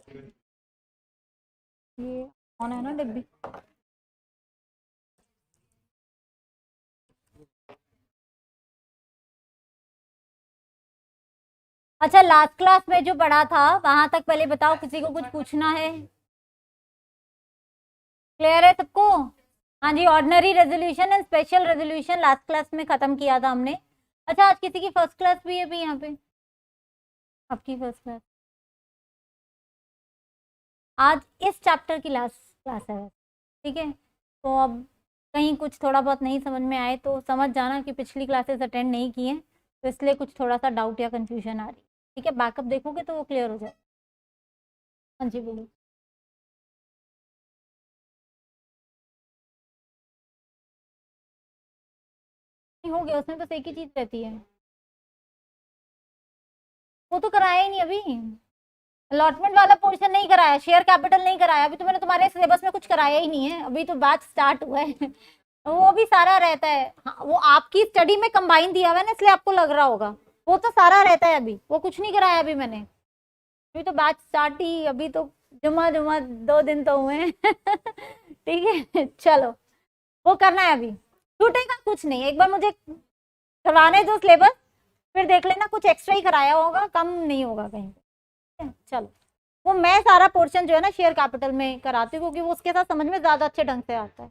ये ऑन है ना डिब्बी? अच्छा, लास्ट क्लास में जो पढ़ा था वहां तक पहले बताओ, किसी को कुछ पूछना है? क्लियर है सबको? हाँ जी, ordinary resolution and special resolution last class में खत्म किया था हमने। अच्छा, आज किसी की फर्स्ट क्लास भी है अभी यहाँ पे? आपकी फर्स्ट क्लास आज इस चैप्टर की लास्ट क्लास है, ठीक है? तो अब कहीं कुछ थोड़ा बहुत नहीं समझ में आए तो समझ जाना कि पिछली क्लासेस अटेंड नहीं की हैं, तो इसलिए कुछ थोड़ा सा डाउट या कंफ्यूजन आ रही है, ठीक है? बैकअप देखोगे तो वो क्लियर हो जाए। हाँ जी, बोलो। नहीं हो गया, उसमें बस एक ही चीज रहती है, वो तो कराया ही नहीं अभी। अलॉटमेंट वाला पोर्शन नहीं कराया, शेयर कैपिटल नहीं कराया अभी, तो मैंने तुम्हारे सिलेबस में कुछ कराया ही नहीं है, अभी तो बैच स्टार्ट हुआ है। वो भी सारा रहता है, हाँ, वो आपकी स्टडी में कंबाइन दिया हुआ है ना, इसलिए आपको लग रहा होगा। वो तो सारा रहता है अभी, वो कुछ नहीं कराया अभी मैंने, अभी तो बैच स्टार्ट ही, अभी तो जुम्मा जुम्मा 2 दिन तो हुए हैं। ठीक है, चलो, वो करना है अभी, छूटेगा कुछ नहीं। एक बार मुझे करवाने दो सिलेबस, फिर देख लेना, कुछ एक्स्ट्रा ही कराया होगा, कम नहीं होगा कहीं पे। चलो, वो मैं सारा पोर्शन जो है ना शेयर कैपिटल में कराती हूँ, क्योंकि वो उसके साथ समझ में ज्यादा अच्छे ढंग से आता है,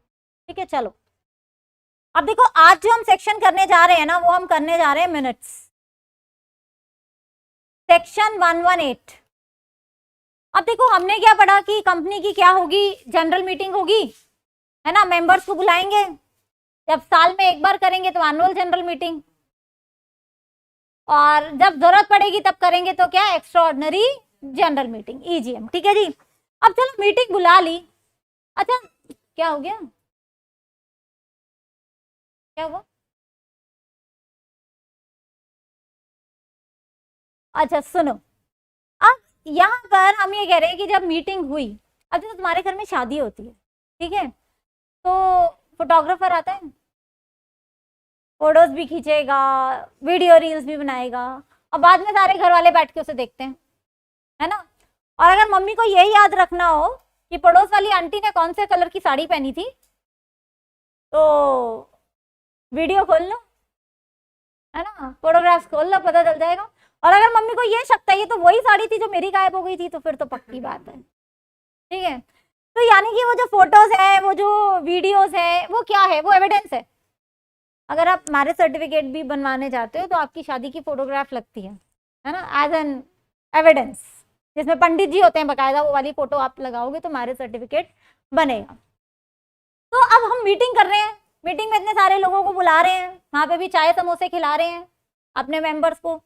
ठीक है? चलो, अब देखो, आज जो हम सेक्शन करने जा रहे हैं ना, वो हम करने जा रहे हैं मिनट्स, सेक्शन 118। अब देखो, हमने क्या पढ़ा कि कंपनी की क्या होगी, जनरल मीटिंग होगी, है ना? मेंबर्स को बुलाएंगे, जब साल में एक बार करेंगे तो एनुअल जनरल मीटिंग, और जब जरूरत पड़ेगी तब करेंगे तो क्या, extra ordinary general meeting, EGM, ठीक है जी? अब चलो, मीटिंग बुला ली। अच्छा, क्या हो गया? क्या हुआ? अच्छा सुनो, अब यहाँ पर हम ये कह रहे हैं कि जब मीटिंग हुई, अब जैसे तुम्हारे घर में शादी होती है, ठीक है? तो फोटोग्राफर आता है, फोटोज भी खींचेगा, वीडियो रील्स भी बनाएगा, और बाद में सारे घर वाले बैठ के उसे देखते हैं, है ना? और अगर मम्मी को यही याद रखना हो कि पड़ोस वाली आंटी ने कौन से कलर की साड़ी पहनी थी, तो वीडियो खोल लो, है ना? फोटोग्राफ्स खोल लो, पता चल जाएगा। और अगर मम्मी को ये शक था ये तो वही साड़ी थी जो मेरी गायब हो गई थी, तो फिर तो पक्की बात है, ठीक है? तो यानी कि वो जो फोटोज है, वो जो वीडियोस है, वो क्या है, वो एविडेंस है। अगर आप मैरिज सर्टिफिकेट भी बनवाने जाते हो तो आपकी शादी की फोटोग्राफ लगती है ना, एज एन एविडेंस, जिसमें पंडित जी होते हैं बकायदा, वो वाली फोटो आप लगाओगे तो मैरिज सर्टिफिकेट बनेगा। तो अब हम मीटिंग कर रहे हैं, मीटिंग में इतने सारे लोगों को बुला रहे हैं, वहां पे भी चाय समोसे खिला रहे हैं अपने मेंबर्स को,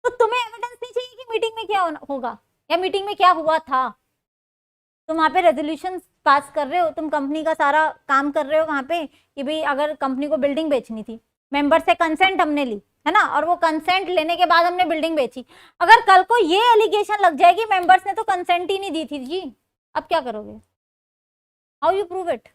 तो तुम्हें एविडेंस नहीं चाहिए कि मीटिंग में क्या होगा या मीटिंग में क्या हुआ था? तुम वहां पे रेजोल्यूशन पास कर रहे हो, तुम कंपनी का सारा काम कर रहे हो वहां पे, कि भाई अगर कंपनी को बिल्डिंग बेचनी थी, मेंबर से कंसेंट हमने ली, है ना? और वो कंसेंट लेने के बाद हमने बिल्डिंग बेची। अगर कल को ये एलिगेशन लग जाए कि मेंबर्स ने तो कंसेंट ही नहीं दी थी जी, अब क्या करोगे? How you prove it?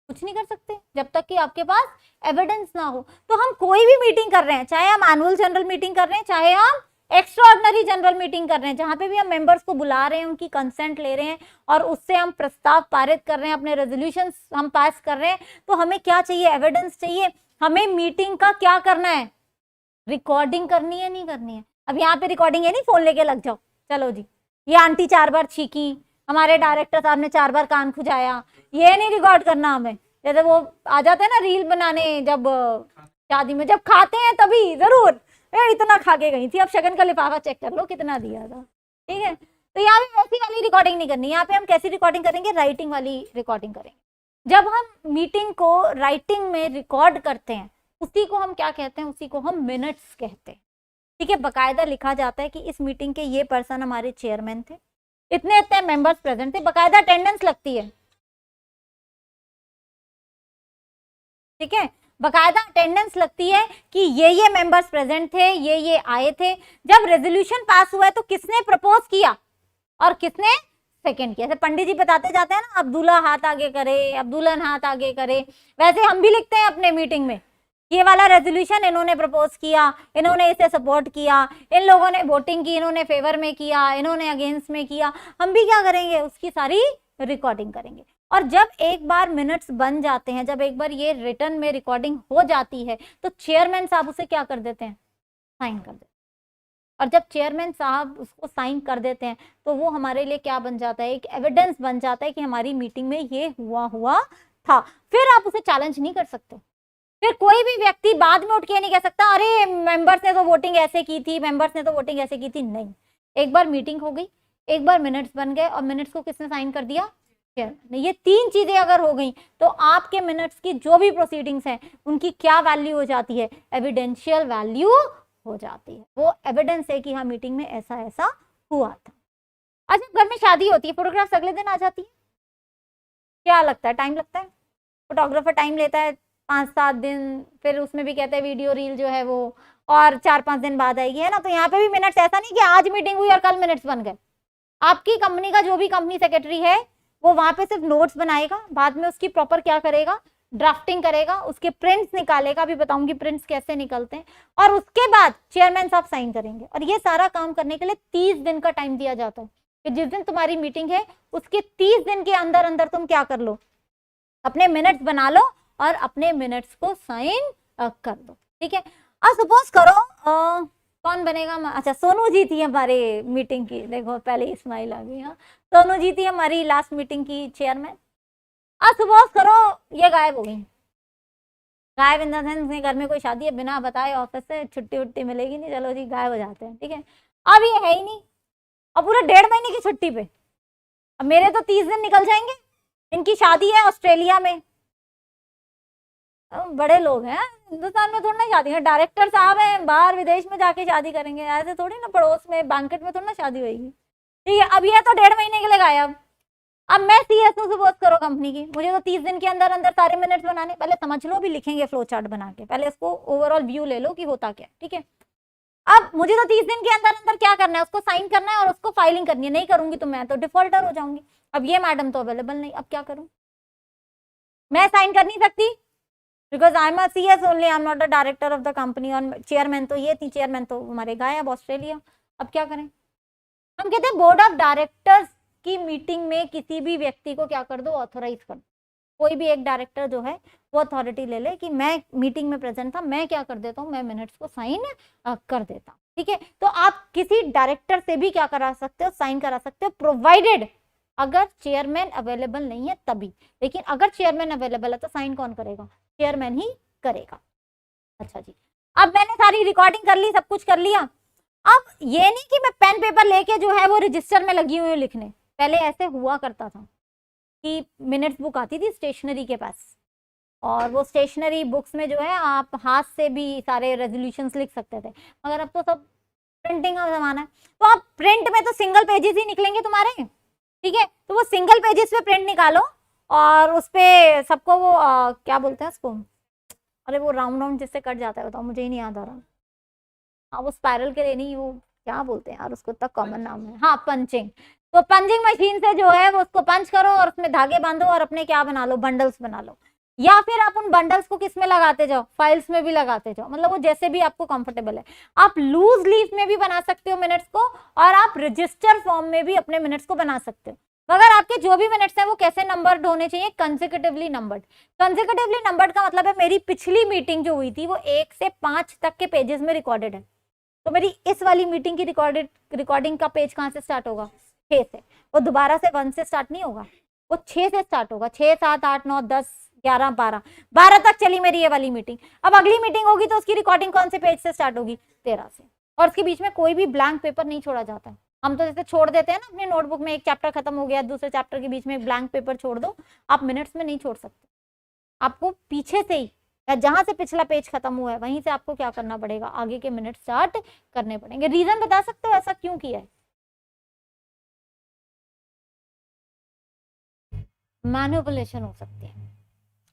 कुछ नहीं कर सकते जब तक कि आपके पास एविडेंस ना हो। तो हम कोई भी मीटिंग कर रहे हैं, चाहे हम एनुअल जनरल मीटिंग कर रहे हैं, चाहे हम एक्स्ट्रा ऑर्डिनरी जनरल मीटिंग कर रहे हैं, जहां पे भी हम मेंबर्स को बुला रहे हैं, उनकी कंसेंट ले रहे हैं और उससे हम प्रस्ताव पारित कर रहे हैं, अपने रेजोल्यूशन हम पास कर रहे हैं, तो हमें क्या चाहिए? एविडेंस चाहिए। हमें मीटिंग का क्या करना है? रिकॉर्डिंग करनी है, नहीं करनी है? अब यहाँ पे रिकॉर्डिंग है नहीं, फोन लेके लग जाओ, चलो जी, ये आंटी 4 बार छीकी, हमारे डायरेक्टर साहब ने 4 बार कान खुजाया, ये नहीं रिकॉर्ड करना हमें। जैसे वो आ जाते हैं ना रील बनाने, जब शादी में जब खाते हैं तभी जरूर, इतना खा के गई थी, अब शगन का लिफाफा चेक कर लो कितना दिया था, ठीक है? तो यहाँ पे वैसी वाली रिकॉर्डिंग नहीं करनी, यहाँ पे हम कैसी रिकॉर्डिंग करेंगे? राइटिंग वाली रिकॉर्डिंग करेंगे। जब हम मीटिंग को राइटिंग में रिकॉर्ड करते हैं, उसी को हम क्या कहते हैं? उसी को हम मिनट्स कहते हैं, ठीक है? बकायदा लिखा जाता है कि इस मीटिंग के ये पर्सन हमारे चेयरमैन थे, इतने इतने मेंबर्स प्रेजेंट थे, बकायदा अटेंडेंस लगती है, ठीक है? बकायदा अटेंडेंस लगती है कि ये मेंबर्स प्रेजेंट थे, ये आए थे। जब रेजोल्यूशन पास हुआ है तो किसने प्रपोज किया और किसने सेकंड किया? जैसे पंडित जी बताते जाते हैं ना, अब दूल्हा हाथ आगे करे, अब दुल्हन हाथ आगे करे, वैसे हम भी लिखते हैं अपने मीटिंग में ये वाला रेजोल्यूशन इन्होंने प्रपोज किया, इन्होंने इसे सपोर्ट किया, इन लोगों ने वोटिंग की, इन्होंने फेवर में किया, इन्होंने अगेंस्ट में किया, हम भी क्या करेंगे, उसकी सारी रिकॉर्डिंग करेंगे। और जब एक बार मिनट्स बन जाते हैं, जब एक बार ये रिटर्न में रिकॉर्डिंग हो जाती है, तो चेयरमैन साहब उसे क्या कर देते हैं, साइन कर देते हैं। और जब चेयरमैन साहब उसको साइन कर देते हैं तो वो हमारे लिए क्या बन जाता है, एक एविडेंस बन जाता है कि हमारी मीटिंग में ये हुआ था। फिर आप उसे चैलेंज नहीं कर सकते। फिर कोई भी व्यक्ति बाद में उठ के नहीं कह सकता अरे मेंबर्स ने तो वोटिंग ऐसे की थी, मेंबर्स ने तो वोटिंग ऐसे की थी। नहीं, एक बार मीटिंग हो गई, एक बार मिनट्स बन गए और मिनट्स को किसने साइन कर दिया, ये तीन चीजें अगर हो गई तो आपके मिनट्स की जो भी प्रोसीडिंग्स हैं उनकी क्या वैल्यू हो जाती है, एविडेंशियल वैल्यू हो जाती है। वो एविडेंस है कि हाँ मीटिंग में ऐसा ऐसा हुआ था। आज जब घर में शादी होती है, फोटोग्राफ्स अगले दिन आ जाती है, क्या लगता है, टाइम लगता है, फोटोग्राफर टाइम लेता है 5-7 दिन, फिर उसमें भी कहते हैं वीडियो रील जो है वो और 4-5 दिन बाद आएगी, है ना। तो यहाँ पे भी मिनट्स, ऐसा नहीं कि आज मीटिंग हुई और कल मिनट्स बन गए। आपकी कंपनी का जो भी कंपनी सेक्रेटरी है वो वहां पे सिर्फ नोट्स बनाएगा, बाद में उसकी प्रॉपर क्या करेगा, ड्राफ्टिंग करेगा, उसके प्रिंट्स निकालेगा, अभी बताऊंगी प्रिंट्स कैसे निकलते हैं, और उसके बाद चेयरमैन साहब साइन करेंगे। और ये सारा काम करने के लिए 30 दिन का टाइम दिया जाता है कि जिस दिन तुम्हारी मीटिंग है उसके 30 दिन के अंदर अंदर तुम क्या कर लो, अपने मिनट्स बना लो और अपने मिनट्स को साइन कर दो। ठीक है। अब सपोज करो कौन बनेगा, अच्छा सोनू जी थी हमारे मीटिंग की, देखो पहले ही स्माइल आ गई। हाँ, सोनू जी थी हमारी लास्ट मीटिंग की चेयरमैन। अब सपोज करो ये गायब हो गई, गायब इन द सेंस घर में कोई शादी है, बिना बताए ऑफिस से छुट्टी उट्टी मिलेगी नहीं, चलो जी गायब हो जाते हैं। ठीक है। अब ये है ही नहीं, अब पूरे 1.5 महीने की छुट्टी पे, अब मेरे तो 30 दिन निकल जाएंगे, इनकी शादी है ऑस्ट्रेलिया में, बड़े लोग हैं, हिंदुस्तान में थोड़ी ना शादी है, डायरेक्टर साहब हैं, बाहर विदेश में जाके शादी करेंगे, ऐसे थोड़ी ना पड़ोस में बैंकेट में थोड़ी ना शादी होगी। ठीक है। अब ये तो 1.5 महीने के लिए गायब। अब मैं सीएसओ से बात करो कंपनी की, मुझे तो 30 दिन के अंदर अंदर सारे मिनट्स बनाने, पहले समझ लो, भी लिखेंगे फ्लो चार्ट बना के, पहले इसको ओवरऑल व्यू ले लो कि होता क्या। ठीक है। अब मुझे तो 30 दिन के अंदर अंदर क्या करना है, उसको साइन करना है और उसको फाइलिंग करनी है। नहीं करूंगी तो मैं तो डिफॉल्टर हो जाऊंगी। अब ये मैडम तो अवेलेबल नहीं, अब क्या करूं, मैं साइन कर नहीं सकती because I am a CS only, I am not a director of the company. और चेयरमैन तो ये थी, चेयरमैन तो हमारे गायब ऑस्ट्रेलिया। अब क्या करें, हम कहते हैं बोर्ड ऑफ डायरेक्टर्स की मीटिंग में किसी भी व्यक्ति को क्या कर दो, ऑथोराइज कर दो। कोई भी एक डायरेक्टर जो है वो अथॉरिटी ले ले कि मैं मीटिंग में प्रेजेंट था, मैं क्या कर देता हूँ, मैं मिनट्स को साइन कर देता हूँ। ठीक है। तो आप किसी डायरेक्टर से भी क्या करा सकते हो, साइन करा सकते हो, प्रोवाइडेड अगर चेयरमैन अवेलेबल नहीं है तभी। लेकिन अगर चेयरमैन अवेलेबल है तो साइन कौन करेगा, चेयरमैन ही करेगा। अच्छा जी, अब मैंने सारी रिकॉर्डिंग कर ली, सब कुछ कर लिया। अब ये नहीं कि मैं पेन पेपर लेके जो है वो रजिस्टर में लगी हुई लिखने, पहले ऐसे हुआ करता था कि मिनट्स बुक आती थी स्टेशनरी के पास, और वो स्टेशनरी बुक्स में जो है आप हाथ से भी सारे रेजोल्यूशंस लिख सकते थे। मगर अब तो सब प्रिंटिंग का जमाना है, तो आप प्रिंट में तो सिंगल पेजेस ही निकलेंगे तुम्हारे। ठीक है। तो वो सिंगल पेजेस पे प्रिंट निकालो और उस पे सबको वो क्या बोलते हैं उसको, अरे वो राउंड राउंड जिससे कट जाता है, बताओ मुझे ही नहीं याद आ रहा। हाँ, वो स्पाइरल के लिए नहीं, वो क्या बोलते हैं यार उसको, इतना कॉमन नाम है, हाँ पंचिंग। तो पंचिंग मशीन से जो है वो उसको पंच करो और उसमें धागे बांधो और अपने क्या बना लो, बंडल्स बना लो। या फिर आप उन बंडल्स को किस में लगाते जाओ, फाइल्स में भी लगाते जाओ, मतलब वो जैसे भी आपको कंफर्टेबल है। आप लूज लीफ में भी बना सकते हो मिनट्स को, और आप रजिस्टर फॉर्म में भी अपने मिनट्स को बना सकते हो। मगर आपके जो भी मिनट्स हैं वो कैसे नंबर्ड होने चाहिए, कंसेक्यूटिवली नंबर्ड। कंसेक्यूटिवली नंबर्ड का मतलब है मेरी पिछली मीटिंग जो हुई थी वो 1 से 5 तक के पेजेस में रिकॉर्डेड है, तो मेरी इस वाली मीटिंग की रिकॉर्डिंग का पेज कहाँ से स्टार्ट होगा, 6 से। वो दोबारा से 1 से स्टार्ट नहीं होगा, वो 6 से स्टार्ट होगा। 6, 7, 8, 9, 10, 11, 12 तक चली मेरी ये वाली मीटिंग। अब अगली मीटिंग होगी तो उसकी रिकॉर्डिंग कौन से पेज से स्टार्ट होगी, 13 से। और उसके बीच में कोई भी ब्लैंक पेपर नहीं छोड़ा जाता है। हम तो जैसे छोड़ देते हैं ना अपनी नोटबुक में, एक चैप्टर खत्म हो गया, दूसरे चैप्टर के बीच में ब्लैंक पेपर छोड़ दो, आप मिनट्स में नहीं छोड़ सकते। आपको पीछे से ही, या जहां से पिछला पेज खत्म हुआ है वहीं से आपको क्या करना पड़ेगा, आगे के मिनट स्टार्ट करने पड़ेंगे। रीजन बता सकते हो ऐसा क्यों किया है? मैनिपुलेशन हो सकती है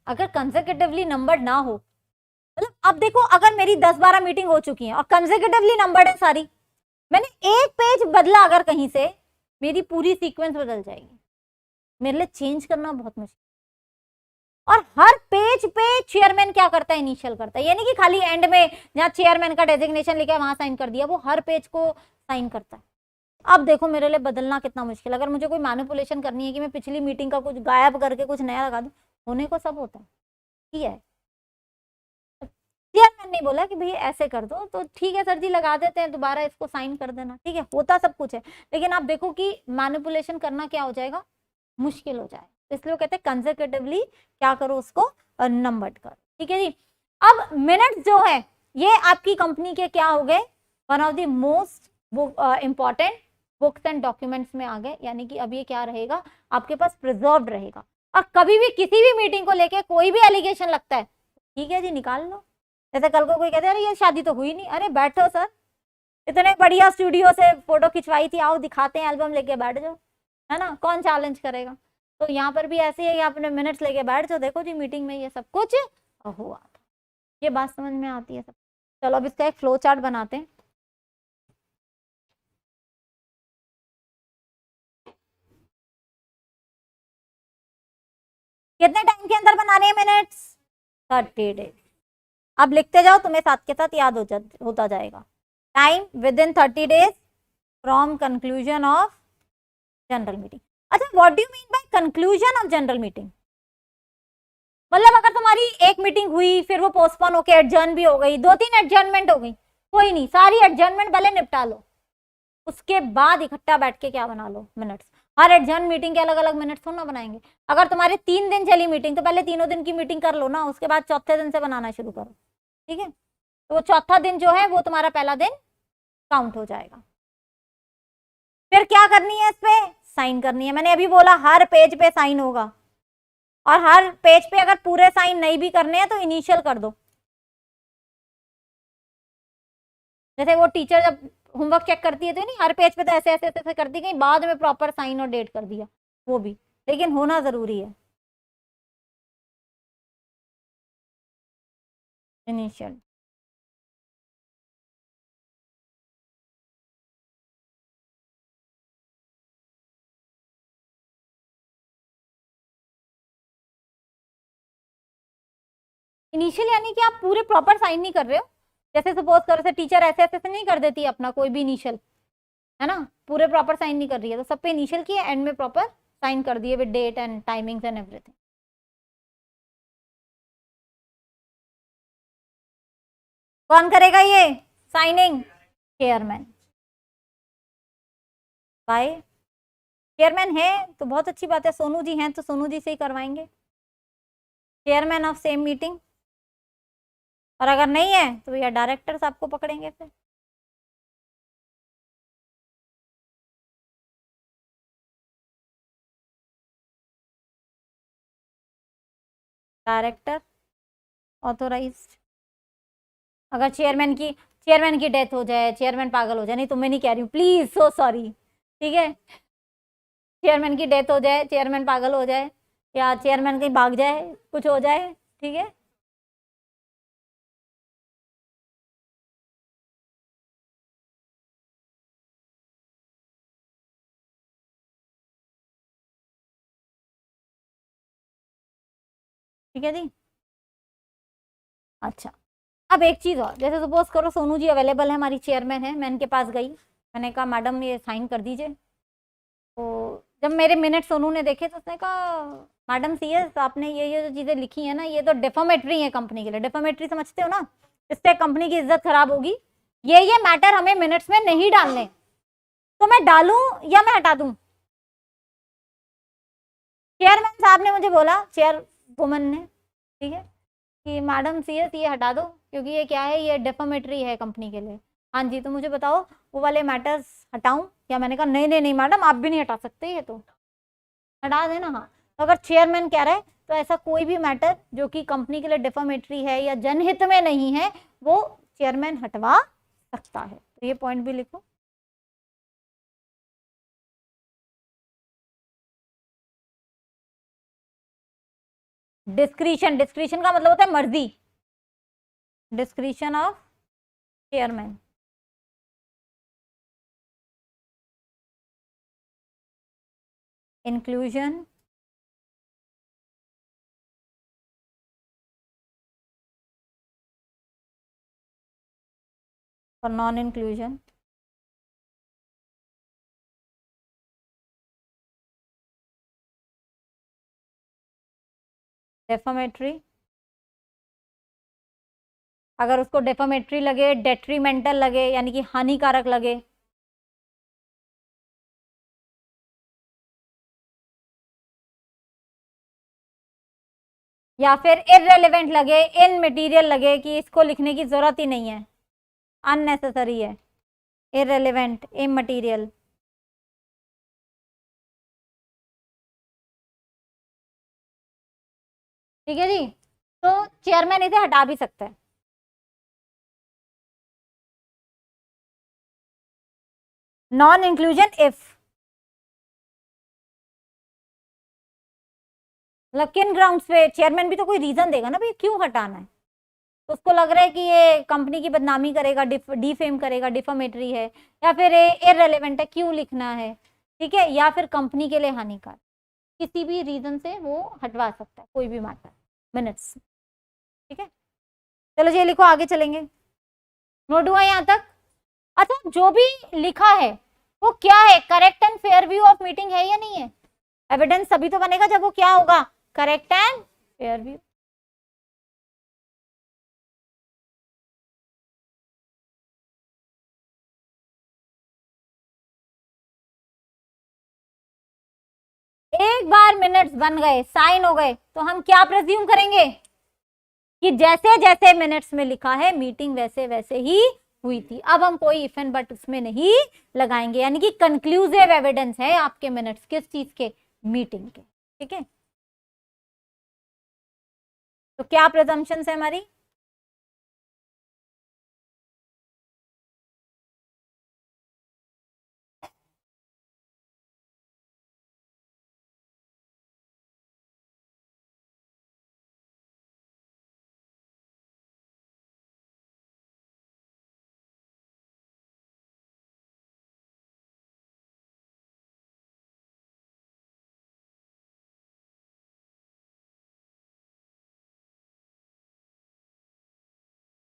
अगर कंसेक्यूटिवली नंबर ना हो। मतलब अब देखो, अगर मेरी 10-12 मीटिंग हो चुकी है और कंसेक्यूटिवली नंबर्ड है सारी, मैंने एक पेज बदला अगर कहीं से, मेरी पूरी सीक्वेंस बदल जाएगी। मेरे लिए चेंज करना बहुत मुश्किल। और हर पेज पे चेयरमैन क्या करता है, इनिशियल करता है। ये नहीं कि खाली एंड में जहाँ चेयरमैन का डेजिग्नेशन लिखा है वहां साइन कर दिया, वो हर पेज को साइन करता है। अब देखो मेरे लिए बदलना कितना मुश्किल, अगर मुझे कोई मैनिपुलेशन करनी है कि मैं पिछली मीटिंग का कुछ गायब करके कुछ नया लगा दूं, होने को सब होता है। ठीक है, चेयरमैन ने बोला कि भाई ऐसे कर दो, तो ठीक है सर जी लगा देते हैं, दोबारा इसको साइन कर देना, ठीक है, होता सब कुछ है। लेकिन आप देखो कि मैनिपुलेशन करना क्या हो जाएगा, मुश्किल हो जाए, इसलिए वो कहते हैं कंसेक्यूटिवली क्या करो, उसको नंबर्ड करो। ठीक है जी। अब मिनट्स जो है ये आपकी कंपनी के क्या हो गए, one of the most important books and documents में आ गए, यानी कि अब ये क्या रहेगा, आपके पास प्रिजर्व्ड रहेगा। और कभी भी किसी भी मीटिंग को लेके कोई भी एलिगेशन लगता है, ठीक है जी निकाल लो। जैसे कल को कोई कहते हैं अरे ये शादी तो हुई नहीं, अरे बैठो सर, इतने बढ़िया स्टूडियो से फोटो खिंचवाई थी, आओ दिखाते हैं एल्बम, लेके बैठ जाओ, है ना, कौन चैलेंज करेगा। तो यहाँ पर भी ऐसे ही है कि आपने मिनट्स लेके बैठ जाओ, देखो जी मीटिंग में ये सब कुछ हुआ था। ये बात समझ में आती है सब। चलो अब इसका एक फ्लो चार्ट बनाते हैं। कितने टाइम के अंदर बनाने हैं मिनट्स, 30 डेज। अब लिखते जाओ, तुम्हें साथ के साथ याद होता जाएगा। Time within 30 days from conclusion of general meeting. अच्छा, what do you mean by conclusion of general meeting? मतलब अगर तुम्हारी एक मीटिंग हुई, फिर वो पोस्टपोन होके एडजर्न भी हो गई, 2-3 एडजर्नमेंट हो गई, कोई नहीं, सारी एडजर्नमेंट पहले निपटा लो, उसके बाद इकट्ठा बैठ के क्या बना लो, मिनट्स। हर एडजर्न मीटिंग के अलग अलग मिनट्स थोड़ा ना बनाएंगे। अगर तुम्हारे 3 दिन चली मीटिंग, तो पहले तीनों दिन की मीटिंग कर लो ना, उसके बाद चौथे दिन से बनाना शुरू करो। ठीक है, तो वो चौथा दिन जो है वो तुम्हारा पहला दिन काउंट हो जाएगा। फिर क्या करनी है, इस पे साइन करनी है। मैंने अभी बोला हर पेज पे साइन होगा, और हर पेज पे अगर पूरे साइन नहीं भी करने हैं तो इनिशियल कर दो। जैसे वो टीचर जब होमवर्क चेक करती है तो नहीं, हर पेज पे तो ऐसे ऐसे ऐसे करती गई, बाद में प्रॉपर साइन और डेट कर दिया, वो भी, लेकिन होना जरूरी है इनिशियल। इनिशियल यानी कि आप पूरे प्रॉपर साइन नहीं कर रहे हो। जैसे सपोज करो से टीचर ऐसे ऐसे से नहीं कर देती अपना कोई भी इनिशियल, है ना, पूरे प्रॉपर साइन नहीं कर रही है, तो सब पे इनिशियल किया, एंड में प्रॉपर साइन कर दिए with date and timings and everything. कौन करेगा ये साइनिंग? चेयरमैन। बाय, चेयरमैन है तो बहुत अच्छी बात है, सोनू जी हैं तो सोनू जी से ही करवाएंगे, चेयरमैन ऑफ सेम मीटिंग। और अगर नहीं है तो भैया डायरेक्टर्स आपको पकड़ेंगे फिर। Director authorised. अगर चेयरमैन की डेथ हो जाए, चेयरमैन पागल हो जाए, नहीं तो मैं नहीं कह रही हूँ, प्लीज सो सॉरी, ठीक है, चेयरमैन की डेथ हो जाए, चेयरमैन पागल हो जाए, या चेयरमैन कहीं भाग जाए, कुछ हो जाए, ठीक है, ठीक है जी। अच्छा, अब एक चीज और, जैसे सपोज करो सोनू जी अवेलेबल है, हमारी चेयरमैन है, मैं इनके पास गई, मैंने कहा मैडम ये साइन कर दीजिए। तो जब मेरे मिनट सोनू ने देखे तो उसने कहा मैडम सीएस आपने ये जो चीजें लिखी है ना, ये तो डेफोमेट्री है कंपनी के लिए। डेफोमेट्री समझते हो ना, इससे कंपनी की इज्जत खराब होगी, ये मैटर हमें मिनट्स में नहीं डालने। तो मैं डालूं या मैं हटा दूं? चेयरमैन साहब ने मुझे बोला, चेयर वुमन ने, ठीक है, कि मैडम सीएस ये हटा दो, क्योंकि ये क्या है, ये डेफोमेट्री है कंपनी के लिए। हाँ जी, तो मुझे बताओ वो वाले मैटर्स हटाऊं? या मैंने कहा नहीं नहीं नहीं मैडम, आप भी नहीं हटा सकते, ये तो हटा देना। हाँ, तो अगर चेयरमैन कह रहा है तो ऐसा कोई भी मैटर जो कि कंपनी के लिए डिफॉर्मेटरी है या जनहित में नहीं है, वो चेयरमैन हटवा सकता है। तो ये पॉइंट भी लिखो। डिस्क्रिशन, डिस्क्रिशन का मतलब होता है मर्जी, डिस्क्रिशन ऑफ चेयरमैन। इंक्लूजन और नॉन इंक्लूजन डेफामेटरी, अगर उसको डेफामेटरी लगे, डेट्रीमेंटल लगे यानी कि हानिकारक लगे, या फिर इररेलेवेंट लगे, इन मटीरियल लगे कि इसको लिखने की जरूरत ही नहीं है, अननेसेसरी है, इररेलेवेंट, इमटेरियल। ठीक है जी, तो चेयरमैन इसे हटा भी सकता है। नॉन इंक्लूजन इफ, मतलब किन ग्राउंड्स पे, चेयरमैन भी तो कोई रीजन देगा ना भाई क्यों हटाना है। तो उसको लग रहा है कि ये कंपनी की बदनामी करेगा, डिफेम करेगा, डिफामेटरी है, या फिर इररेलेवेंट है, क्यों लिखना है, ठीक है, या फिर कंपनी के लिए हानिकारक, किसी भी रीजन से वो हटवा सकता है, कोई भी मैटर मिनट्स। ठीक है, चलो ये लिखो, आगे चलेंगे। नोट हुआ यहाँ तक? अच्छा, जो भी लिखा है वो क्या है, correct and fair view of meeting है या नहीं है? एविडेंस तभी तो बनेगा जब वो क्या होगा, करेक्ट एंड फेयर व्यू। एक बार मिनट्स बन गए, साइन हो गए, तो हम क्या प्रेज्यूम करेंगे कि जैसे जैसे मिनट्स में लिखा है मीटिंग वैसे वैसे ही हुई थी। अब हम कोई इफ एंड बट उसमें नहीं लगाएंगे, यानी कि कंक्लूसिव एविडेंस है आपके मिनट्स, किस चीज के, मीटिंग के। ठीक है, तो क्या प्रिजम्पशंस है हमारी?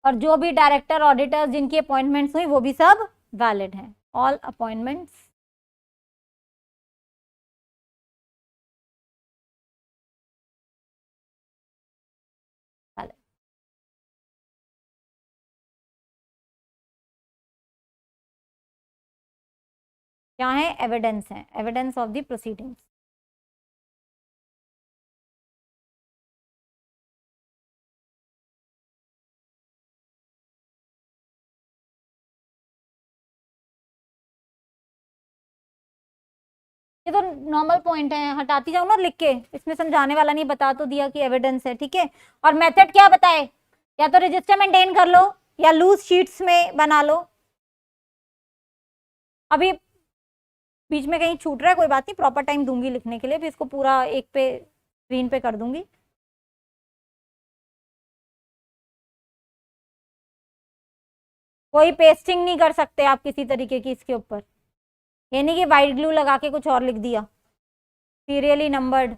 और जो भी डायरेक्टर ऑडिटर्स जिनकी अपॉइंटमेंट्स हुई वो भी सब वैलिड हैं, ऑल अपॉइंटमेंट्स वैलिड। क्या है, एविडेंस है, एविडेंस ऑफ द प्रोसीडिंग्स। ये तो नॉर्मल पॉइंट है, हटाती जाऊं ना लिख के, इसमें समझाने वाला नहीं, बता तो दिया कि एविडेंस है। ठीक है, और मेथड क्या बताए, या तो रजिस्टर मेंटेन कर लो या लूज शीट्स में बना लो। अभी बीच में कहीं छूट रहा है कोई बात नहीं, प्रॉपर टाइम दूंगी लिखने के लिए, फिर इसको पूरा एक पे स्क्रीन पे कर दूंगी। कोई पेस्टिंग नहीं कर सकते आप किसी तरीके की इसके ऊपर, ये नहीं कि वाइट ग्लू लगा के कुछ और लिख दिया, सीरियली नंबर्ड।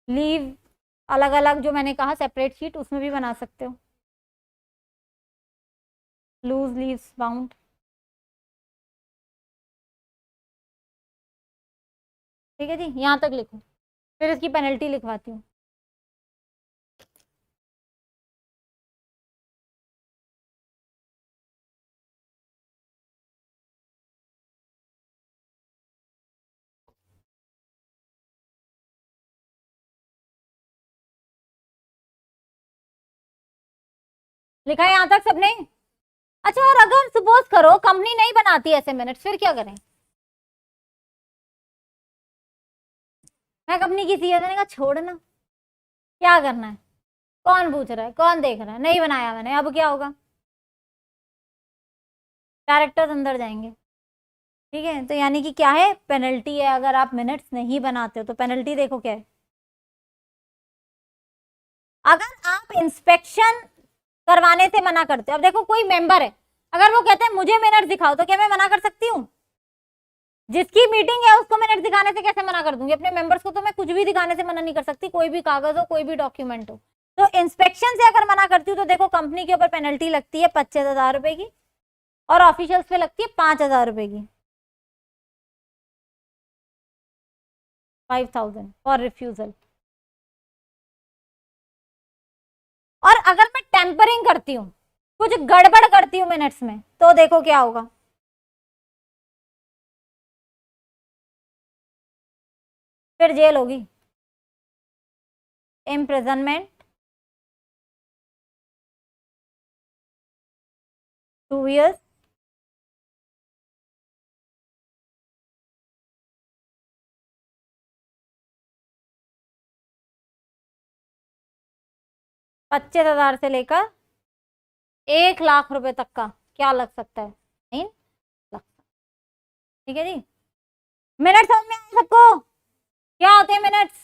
लीव अलग अलग, जो मैंने कहा सेपरेट शीट, उसमें भी बना सकते हो, लूज लीव्स बाउंड। ठीक है जी, यहाँ तक लिखो, फिर इसकी पेनल्टी लिखवाती हूँ। लिखा है यहाँ तक सबने? अच्छा, और अगर सपोज करो कंपनी नहीं बनाती ऐसे मिनट्स, फिर क्या करें? मैं कंपनी की सीईओ ने कहा छोड़ना, क्या करना है, कौन पूछ रहा है, कौन देख रहा है, नहीं बनाया मैंने, अब क्या होगा, कैरेक्टर्स अंदर जाएंगे। ठीक है, तो यानी कि क्या है, पेनल्टी है, अगर आप मिनट्स नहीं बनाते हो तो पेनल्टी देखो क्या है। अगर आप इंस्पेक्शन करवाने से मना करते हो, अब देखो कोई मेंबर है, अगर वो कहता है मुझे मिनट्स दिखाओ, तो क्या मैं मना कर सकती हूँ? जिसकी मीटिंग है उसको मिनट्स दिखाने से कैसे मना कर दूंगी? अपने मेंबर्स को तो मैं कुछ भी दिखाने से मना नहीं कर सकती, कोई भी कागज हो, कोई भी डॉक्यूमेंट हो। तो इंस्पेक्शन से अगर मना करती हूँ तो देखो कंपनी के ऊपर पेनल्टी लगती है 25,000 रुपए की, और ऑफिशियल्स पे लगती है 5,000 रुपए की, 5,000 फॉर रिफ्यूजल। और अगर मैं टेम्परिंग करती हूँ, कुछ गड़बड़ करती हूँ मिनट्स में, तो देखो क्या होगा। फिर जेल होगी, इम्प्रिजनमेंट 2 years, $25,000 से लेकर 1,00,000 रुपए तक का क्या लग सकता है? नहीं लग सकता। ठीक है जी, मिनट समझ में आए सबको? क्या होते हैं मिनट्स?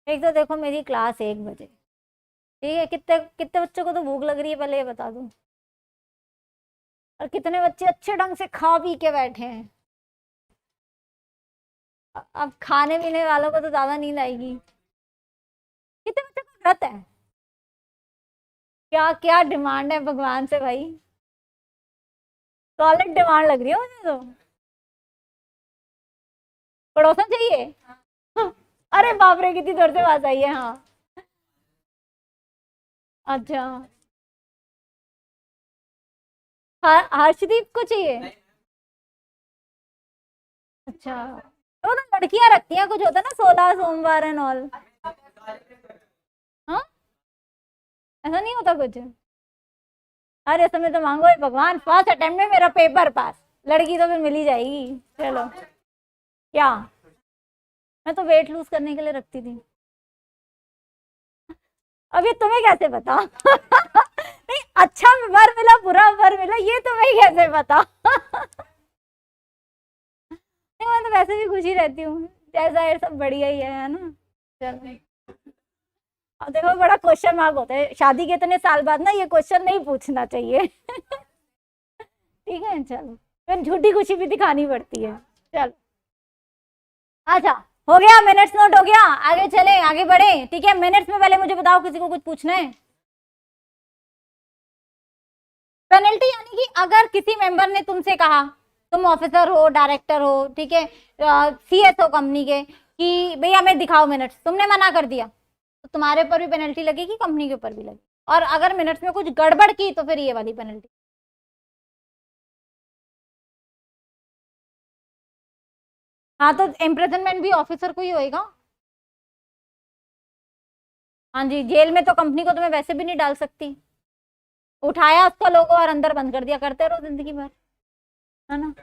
एक तो देखो मेरी क्लास 1 बजे, ठीक है, कितने कितने बच्चों को तो भूख लग रही है पहले ये बता दूं, और कितने बच्चे अच्छे ढंग से खा पी के बैठे हैं। अब खाने पीने वालों को तो ज्यादा नींद आएगी। कितने बच्चों का व्रत है? क्या क्या डिमांड है भगवान से भाई, सॉलिड डिमांड लग रही है मुझे तो। पड़ोसन चाहिए? अरे बाप रे, कितनी देर से बात आई है। हाँ अच्छा, हर्षदीप को चाहिए? अच्छा, तो लड़कियां रखती हैं, कुछ होता है ना 16 सोमवार एंड ऑल। हाँ, ऐसा नहीं होता कुछ? अरे समय तो मांगो, भगवान फर्स्ट अटेम्प्ट में मेरा पेपर पास, लड़की तो फिर मिल ही जाएगी। चलो, क्या? मैं तो वेट लूज करने के लिए रखती थी। अब ये तुम्हें कैसे पता? नहीं, अच्छा वर मिला बुरा वर मिला ये तुम्हें कैसे पता? नहीं, मैं तो वैसे भी खुशी रहती हूँ, जैसा ये सब बढ़िया ही है ना। चलो, अब देखो बड़ा क्वेश्चन मार्क होता है शादी के इतने साल बाद ना, ये क्वेश्चन नहीं पूछना चाहिए। ठीक है, चलो, फिर झूठी खुशी भी दिखानी पड़ती है। चलो, अच्छा, हो गया, मिनट्स नोट हो गया, आगे चले, आगे बढ़े। ठीक है, मिनट्स में पहले मुझे बताओ, किसी को कुछ पूछना है? पेनल्टी यानी कि अगर किसी मेंबर ने तुमसे कहा, तुम ऑफिसर हो, डायरेक्टर हो, ठीक है, सीएस हो कंपनी के, कि भैया हमें दिखाओ मिनट्स, तुमने मना कर दिया, तो तुम्हारे ऊपर भी पेनल्टी लगेगी, कंपनी के ऊपर भी लगेगी। और अगर मिनट्स में कुछ गड़बड़ की तो फिर ये वाली पेनल्टी। हाँ, तो इम्प्रिजनमेंट भी ऑफिसर को ही होएगा। हाँ जी, जेल में तो कंपनी को तुम्हें वैसे भी नहीं डाल सकती, उठाया उसका लोगो और अंदर बंद कर दिया, करते रहो जिंदगी भर, है ना।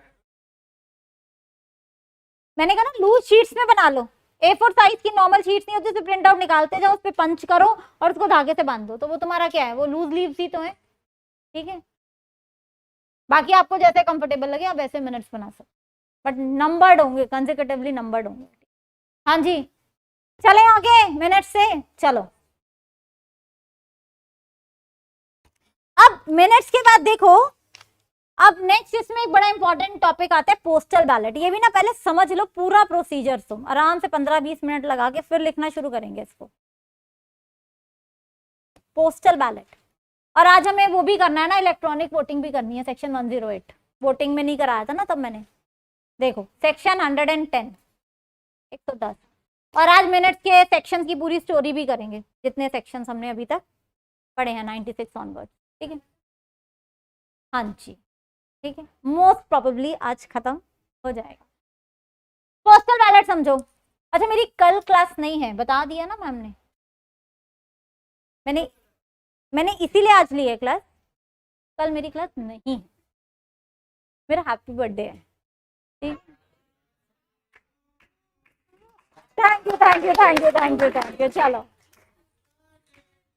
मैंने कहा ना, लूज शीट्स में बना लो, A4 साइज की नॉर्मल शीट्स नहीं होती, उसे प्रिंट आउट निकालते जाओ, उस पर पंच करो और उसको धागे से बांध दो, तो वो तुम्हारा क्या है, वो लूज लीव्स ही तो है। ठीक है, बाकी आपको जैसे कंफर्टेबल लगे आप वैसे मिनट्स बना सकते, बट नंबर्ड होंगे, कंसेक्यूटिवली नंबर्ड होंगे। हाँ जी, चले आगे मिनट से। चलो, अब मिनट्स के बाद देखो, अब नेक्स्ट इसमें एक बड़ा इंपॉर्टेंट टॉपिक आता है, पोस्टल बैलेट। ये भी ना पहले समझ लो पूरा प्रोसीजर, तुम आराम से 15-20 मिनट लगा के फिर लिखना शुरू करेंगे इसको, पोस्टल बैलेट। और आज हमें वो भी करना है ना, इलेक्ट्रॉनिक वोटिंग भी करनी है, सेक्शन 108 वोटिंग में नहीं कराया था ना तब मैंने, देखो सेक्शन 110, 110। और आज मिनट्स के सेक्शन की पूरी स्टोरी भी करेंगे, जितने सेक्शन हमने अभी तक पढ़े हैं 96 ऑनवर्ड। ठीक है, हाँ जी, ठीक है, मोस्ट प्रोबेबली आज खत्म हो जाएगा। पोस्टल बैलेट समझो। अच्छा, मेरी कल क्लास नहीं है, बता दिया ना मैम ने, मैंने मैंने इसीलिए आज ली है क्लास, कल मेरी क्लास नहीं है, मेरा हैप्पी बर्थडे है। ठीक, thank you thank you thank you thank you thank you. चलो,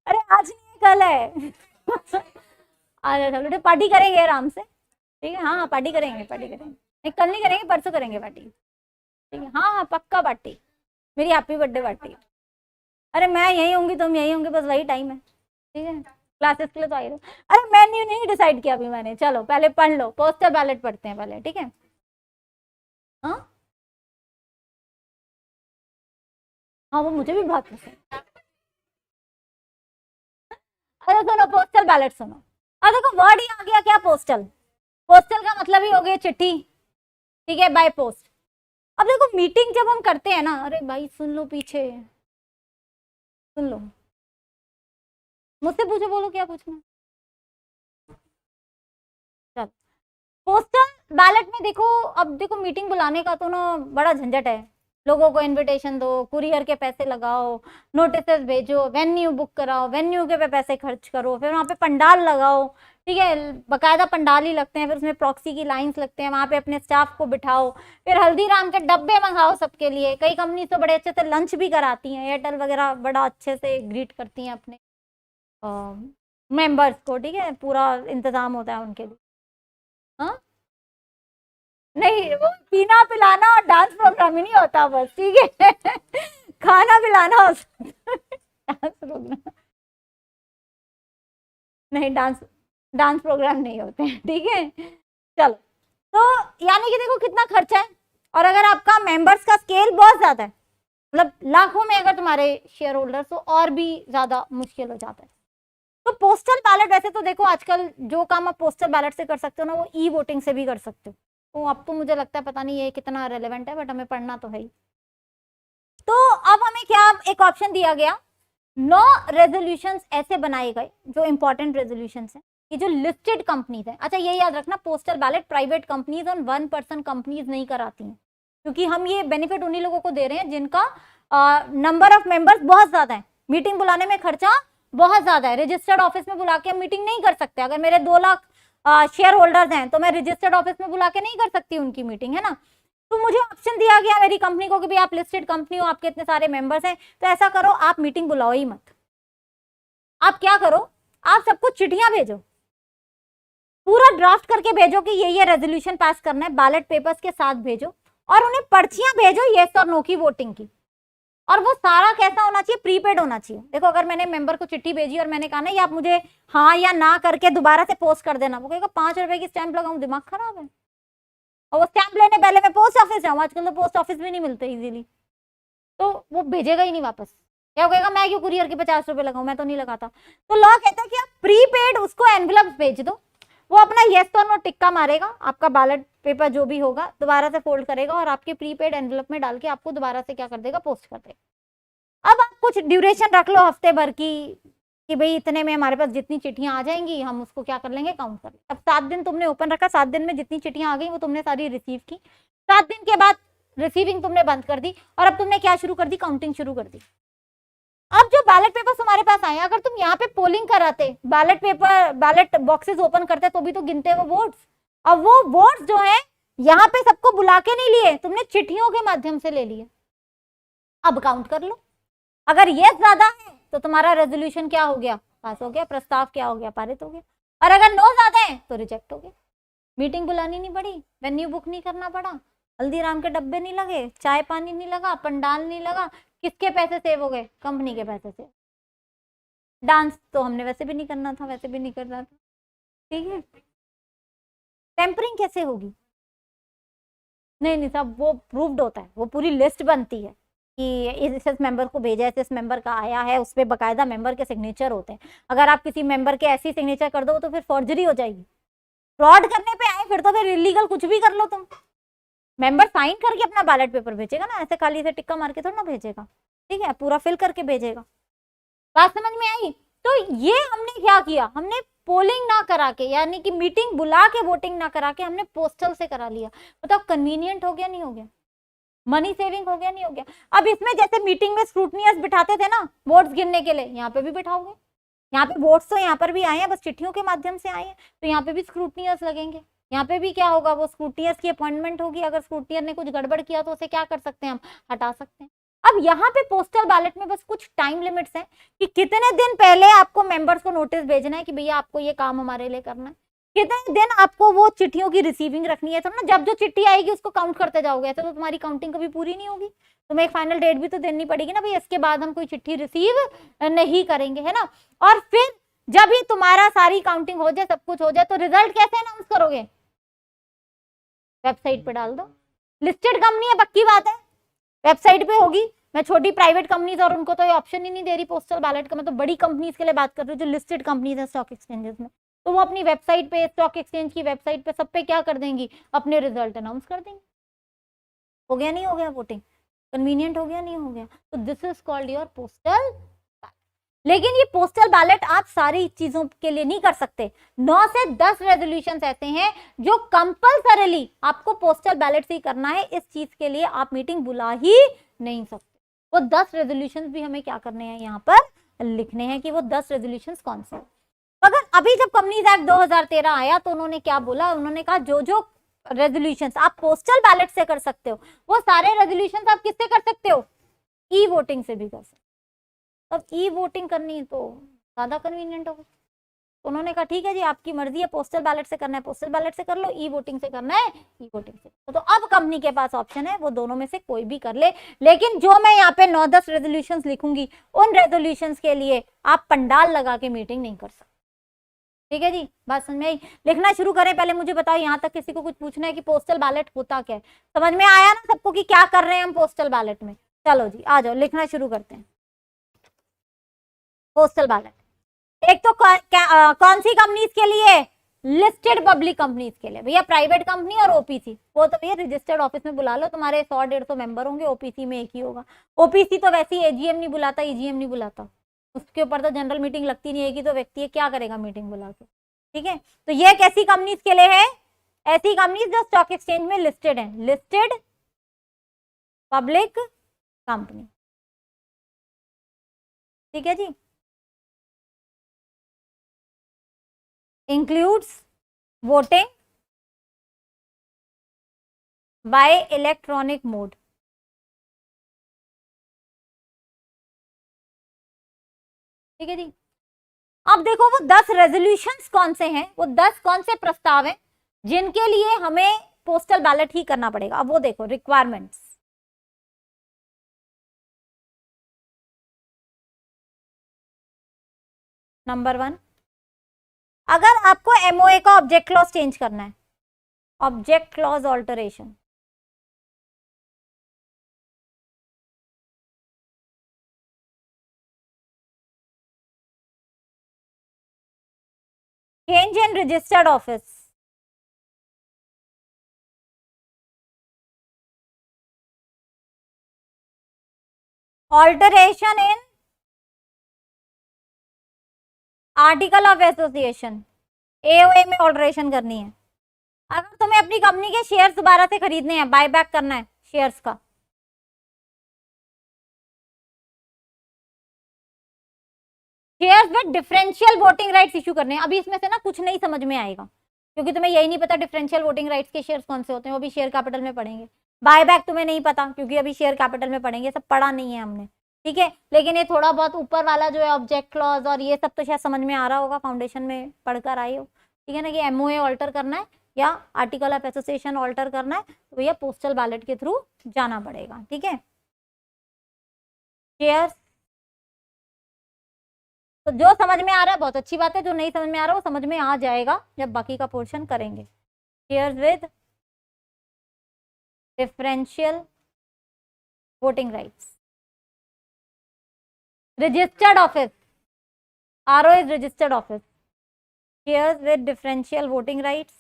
अरे आज नहीं है, कल है। आ जाओ, चलो पार्टी करेंगे आराम से। ठीक है, हाँ हाँ पार्टी करेंगे, पार्टी करेंगे, नहीं कल नहीं करेंगे, परसों करेंगे पार्टी। ठीक है, हाँ हाँ पक्का पार्टी, मेरी हैप्पी बर्थडे पार्टी। अरे मैं यही होंगी, तुम यही होंगे, बस वही टाइम है। ठीक है, क्लासेस के लिए तो आई रहो। अरे मेन्यू नहीं डिसाइड किया अभी मैंने, चलो पहले पढ़ लो, पोस्टल बैलेट पढ़ते हैं पहले। ठीक है, हाँ हाँ, वो मुझे भी बहुत पसंद। अरे सुनो, पोस्टल बैलेट सुनो। अब देखो वर्ड ही आ गया क्या, पोस्टल। पोस्टल का मतलब ही हो गया चिट्ठी, ठीक है, बाय पोस्ट। अब देखो मीटिंग जब हम करते हैं ना, अरे भाई सुन लो, पीछे सुन लो, मुझसे पूछो, बोलो क्या पूछना। चल, पोस्टल बैलेट में देखो, अब देखो मीटिंग बुलाने का तो ना बड़ा झंझट है। लोगों को इनविटेशन दो, कुरियर के पैसे लगाओ, नोटिस भेजो, वेन्यू बुक कराओ, वेन्यू के पे पैसे खर्च करो, फिर वहां पे पंडाल लगाओ, ठीक है, बकायदा पंडाल ही लगते हैं, फिर उसमें प्रॉक्सी की लाइंस लगते हैं, वहां पे अपने स्टाफ को बिठाओ, फिर हल्दीराम के डब्बे मंगाओ सबके लिए। कई कंपनी तो बड़े अच्छे से लंच भी कराती हैं, एयरटेल वगैरह बड़ा अच्छे से ग्रीट करती हैं अपने मेंबर्स को, ठीक है, पूरा इंतजाम होता है उनके लिए। हाँ नहीं, वो पीना पिलाना और डांस प्रोग्राम ही नहीं होता बस, ठीक है। खाना पिलाना हो सकता है, डांस प्रोग्राम नहीं, डांस प्रोग्राम नहीं होते हैं, ठीक है। चलो, तो यानी कि देखो कितना खर्चा है, और अगर आपका मेंबर्स का स्केल बहुत ज्यादा है, मतलब लाखों में अगर तुम्हारे शेयर होल्डर, तो और भी ज्यादा मुश्किल हो जाता है। तो पोस्टल बैलेट, वैसे तो देखो आजकल जो काम आप पोस्टल बैलेट से कर सकते हो ना, वो ई वोटिंग से भी कर सकते हो। तो अब तो मुझे लगता है, पता नहीं ये कितना रेलेवेंट है, बट हमें पढ़ना तो है ही। तो अब हमें क्या एक ऑप्शन दिया गया, 9 रेजोल्यूशंस ऐसे बनाए गए जो इंपॉर्टेंट रेजोल्यूशंस हैं, कि जो लिस्टेड कंपनीज है। अच्छा ये याद रखना, पोस्टल बैलेट प्राइवेट कंपनीज और 1 पर्सन कंपनीज नहीं कराती हैं, क्योंकि हम ये बेनिफिट उन्हीं लोगों को दे रहे हैं जिनका नंबर ऑफ मेंबर्स बहुत ज्यादा है। मीटिंग बुलाने में खर्चा बहुत ज्यादा है, रजिस्टर्ड ऑफिस में बुला के हम मीटिंग नहीं कर सकते। अगर मेरे 2 लाख शेयर होल्डर्स हैं, तो मैं रजिस्टर्ड ऑफिस में बुला के नहीं कर सकती उनकी मीटिंग, है ना। तो मुझे ऑप्शन दिया गया मेरी कंपनी को कि भाई आप लिस्टेड कंपनी हो, आपके इतने सारे मेंबर्स हैं, तो ऐसा करो, आप मीटिंग बुलाओ ही मत। आप क्या करो, आप सबको चिट्ठियां भेजो, पूरा ड्राफ्ट करके भेजो कि ये रेजोल्यूशन पास करना है, बैलेट पेपर्स के साथ भेजो, और उन्हें पर्चियां भेजो येस और नो की वोटिंग की। और वो सारा कैसा होना चाहिए, प्रीपेड होना चाहिए। देखो अगर मैंने मेंबर को चिट्ठी भेजी और मैंने कहा ना, ये आप मुझे हाँ या ना करके दोबारा से पोस्ट कर देना, वो कहेगा 5 रुपए की स्टैंप लगाऊं, दिमाग खराब है। और वो स्टैंप लेने पहले मैं पोस्ट ऑफिस जाऊँ, आजकल तो पोस्ट ऑफिस भी नहीं मिलते इजीली, तो वो भेजेगा ही नहीं वापस। क्या कहेगा, मैं क्यों कुरियर के 50 रुपए लगाऊं, मैं तो नहीं लगाता। तो लॉ कहता है कि आप प्रीपेड उसको एनवेलप भेज दो, वो अपना येस और नो टिक्का मारेगा, आपका बैलेट पेपर जो भी होगा दोबारा से फोल्ड करेगा, और आपके प्रीपेड एनवेलप में डाल के आपको दोबारा से क्या कर देगा, पोस्ट कर देगा। अब आप कुछ ड्यूरेशन रख लो हफ्ते भर की, कि भाई इतने में हमारे पास जितनी चिट्ठियां आ जाएंगी हम उसको क्या कर लेंगे, काउंट कर लेंगे। अब 7 दिन तुमने ओपन रखा, 7 दिन में जितनी चिट्ठियां आ गई वो तुमने सारी रिसीव की, 7 दिन के बाद रिसीविंग तुमने बंद कर दी, और अब तुमने क्या शुरू कर दी, काउंटिंग शुरू कर दी। अब जो बैलेट पेपर तुम्हारे पास आए, अगर तुम यहाँ पे पोलिंग कराते, ballot paper ballot boxes open करते, तो भी तो गिनते वो वोट्स। अब वो वोट्स जो है यहाँ पे सबको बुला के नहीं लिए, तुमने चिट्ठियों के माध्यम से ले लिए। अब काउंट कर लो, अगर ये ज्यादा है तो तुम्हारा रेजोल्यूशन क्या हो गया, पास हो गया, प्रस्ताव क्या हो गया, पारित हो गया। और अगर नो ज्यादा है तो रिजेक्ट हो गया। मीटिंग बुलानी नहीं पड़ी, वेन्यू बुक नहीं करना पड़ा, हल्दीराम के डब्बे नहीं लगे, चाय पानी नहीं लगा, पंडाल नहीं लगा, किसके पैसे सेव हो गए, कंपनी के पैसे से। डांस तो हमने वैसे भी नहीं करना था, वैसे भी नहीं करना था, ठीक है। टेम्परिंग कैसे होगी, नहीं नहीं साहब, वो प्रूव्ड होता है, वो पूरी लिस्ट बनती है कि इस मेंबर को भेजा है, इस मेंबर का आया है, उस पर बकायदा मेंबर के सिग्नेचर होते हैं। अगर आप किसी मेंबर के ऐसी सिग्नेचर कर दो तो फिर फॉर्जरी हो जाएगी, फ्रॉड करने पे आए फिर तो फिर इलीगल कुछ भी कर लो तुम। मेंबर साइन करके अपना बैलेट पेपर भेजेगा ना, ऐसे खाली से टिक्का मार के थोड़ा ना भेजेगा, ठीक है, पूरा फिल करके भेजेगा। बात समझ में आई। तो ये हमने क्या किया, हमने पोलिंग ना करा के, यानी कि मीटिंग बुला के वोटिंग ना करा के, हमने पोस्टल से करा लिया। मतलब कन्वीनियंट हो गया नहीं हो गया, मनी सेविंग हो गया नहीं हो गया। अब इसमें जैसे मीटिंग में स्क्रूटनियर्स बिठाते थे ना वोट्स गिनने के लिए, यहाँ पे भी बिठाओगे। यहाँ पे वोट्स तो यहाँ पर भी आए हैं, बस चिट्ठियों के माध्यम से आए हैं, तो यहाँ पे भी स्क्रूटनियर्स लगेंगे। यहाँ पे भी क्या होगा, वो स्क्रूटनियर्स की अपॉइंटमेंट होगी, अगर स्क्रूटनियर ने कुछ गड़बड़ किया तो उसे क्या कर सकते हैं, हम हटा सकते हैं। अब यहाँ पे पोस्टल बैलेट में बस कुछ टाइम लिमिट्स हैं कि कितने दिन पहले आपको मेंबर्स को नोटिस भेजना है कि भैया आपको ये काम हमारे लिए करना है, कितने दिन आपको वो चिट्ठियों की रिसीविंग रखनी है। तो ना जब जो चिट्ठी आएगी उसको काउंट करते जाओगे, ऐसे तो तुम्हारी काउंटिंग कभी पूरी नहीं होगी। तुम्हें एक फाइनल डेट भी तो देनी पड़ेगी ना, भाई इसके बाद हम कोई चिट्ठी रिसीव नहीं करेंगे, है ना। और फिर जब ही तुम्हारा सारी काउंटिंग हो जाए, सब कुछ हो जाए, तो रिजल्ट कैसे अनाउंस करोगे, वेबसाइट पे डाल दो, लिस्टेड कंपनी है, पक्की बात है, वेबसाइट पे होगी। मैं छोटी प्राइवेट कंपनीज और उनको तो ये ऑप्शन ही नहीं दे रही पोस्टल बैलेट का, मैं तो बड़ी कंपनीज के लिए बात कर रही हूँ जो लिस्टेड कंपनीज है स्टॉक एक्सचेंजेस में। तो वो अपनी वेबसाइट पे, स्टॉक एक्सचेंज की वेबसाइट पे, सब पे क्या कर देंगी, अपने रिजल्ट अनाउंस कर देंगी। हो गया नहीं हो गया वोटिंग, कन्वीनियंट हो गया नहीं हो गया। तो this is called your postal. लेकिन ये पोस्टल बैलेट आप सारी चीजों के लिए नहीं कर सकते। 9 से 10 रेजोल्यूशंस ऐसे हैं जो कंपल्सरीली आपको पोस्टल बैलेट से ही करना है, इस चीज के लिए आप मीटिंग बुला ही नहीं सकते। वो 10 रेजोल्यूशंस भी हमें क्या करने हैं, यहाँ पर लिखने हैं कि वो 10 रेजोल्यूशंस कौन से। मगर अभी जब कंपनीज एक्ट 2013 आया तो उन्होंने क्या बोला, उन्होंने कहा जो जो रेजोल्यूशंस आप पोस्टल बैलेट से कर सकते हो, वो सारे रेजोल्यूशंस आप किससे कर सकते हो, ई वोटिंग से भी कर सकते हो। अब ई वोटिंग करनी है तो ज्यादा कन्वीनियंट होगा। उन्होंने कहा ठीक है जी, आपकी मर्जी है, पोस्टल बैलेट से करना है पोस्टल बैलेट से कर लो, ई वोटिंग से करना है ई वोटिंग से। तो अब कंपनी के पास ऑप्शन है, वो दोनों में से कोई भी कर ले। लेकिन जो मैं यहाँ पे 9-10 रेजोल्यूशंस लिखूंगी, उन रेजोल्यूशंस के लिए आप पंडाल लगा के मीटिंग नहीं कर सकते। ठीक है जी, बात समझ में आई। लिखना शुरू करें, पहले मुझे बताओ यहाँ तक किसी को कुछ पूछना है कि पोस्टल बैलेट होता क्या है? समझ में आया ना सबको कि क्या कर रहे हैं हम पोस्टल बैलेट में? चलो जी आ जाओ, लिखना शुरू करते हैं। पोस्टल बैलेट एक तो कौन सी कंपनीज के लिए, लिस्टेड पब्लिक कंपनीज के लिए। भैया प्राइवेट कंपनी और ओपीसी, वो तो भैया रजिस्टर्ड ऑफिस में बुला लो, तुम्हारे 100-150 मेंबर होंगे, ओपीसी में एक ही होगा। ओपीसी तो वैसे ही एजीएम नहीं बुलाता, ईजीएम नहीं बुलाता, उसके ऊपर तो जनरल मीटिंग लगती नहीं है कि तो व्यक्ति है क्या करेगा मीटिंग बुला के। ठीक है, तो ये कैसी कंपनीज के लिए है, ऐसी कंपनीज जो स्टॉक एक्सचेंज में लिस्टेड है, लिस्टेड पब्लिक कंपनी। ठीक है जी, includes voting by electronic mode। ठीक है जी, अब देखो वो 10 रेजोल्यूशंस कौन से हैं, वो 10 कौन से प्रस्ताव हैं जिनके लिए हमें पोस्टल बैलेट ही करना पड़ेगा। अब वो देखो रिक्वायरमेंट्स। नंबर 1, अगर आपको एमओए का ऑब्जेक्ट क्लॉज चेंज करना है, object clause alteration, change in registered office, alteration in article of association, AOA में ऑल्टरेशन करनी है। अगर तुम्हें अपनी कंपनी के शेयर्स दोबारा से खरीदने हैं, बाय बैक करना है शेयर्स का, शेयर्स में डिफरेंशियल वोटिंग राइट्स इशू करने हैं। अभी इसमें से ना कुछ नहीं समझ में आएगा क्योंकि तुम्हें यही नहीं पता डिफरेंशियल वोटिंग राइट्स के शेयर्स कौन से होते हैं, वो भी शेयर कैपिटल में पढ़ेंगे। बाय बैक तुम्हें नहीं पता क्योंकि अभी शेयर कैपिटल में पढ़ेंगे, सब पढ़ा नहीं है हमने। ठीक है, लेकिन ये थोड़ा बहुत ऊपर वाला जो है ऑब्जेक्ट क्लॉज और ये सब तो शायद समझ में आ रहा होगा, फाउंडेशन में पढ़कर आए हो। ठीक है ना, कि एमओए ऑल्टर करना है या आर्टिकल ऑफ एसोसिएशन ऑल्टर करना है तो भैया पोस्टल बैलेट के थ्रू जाना पड़ेगा। ठीक है, शेयर्स तो जो समझ में आ रहा है बहुत अच्छी बात है, जो नहीं समझ में आ रहा वो समझ में आ जाएगा जब बाकी का पोर्शन करेंगे। Shares with differential voting rights, registered office, RO is registered office, shares with differential voting rights.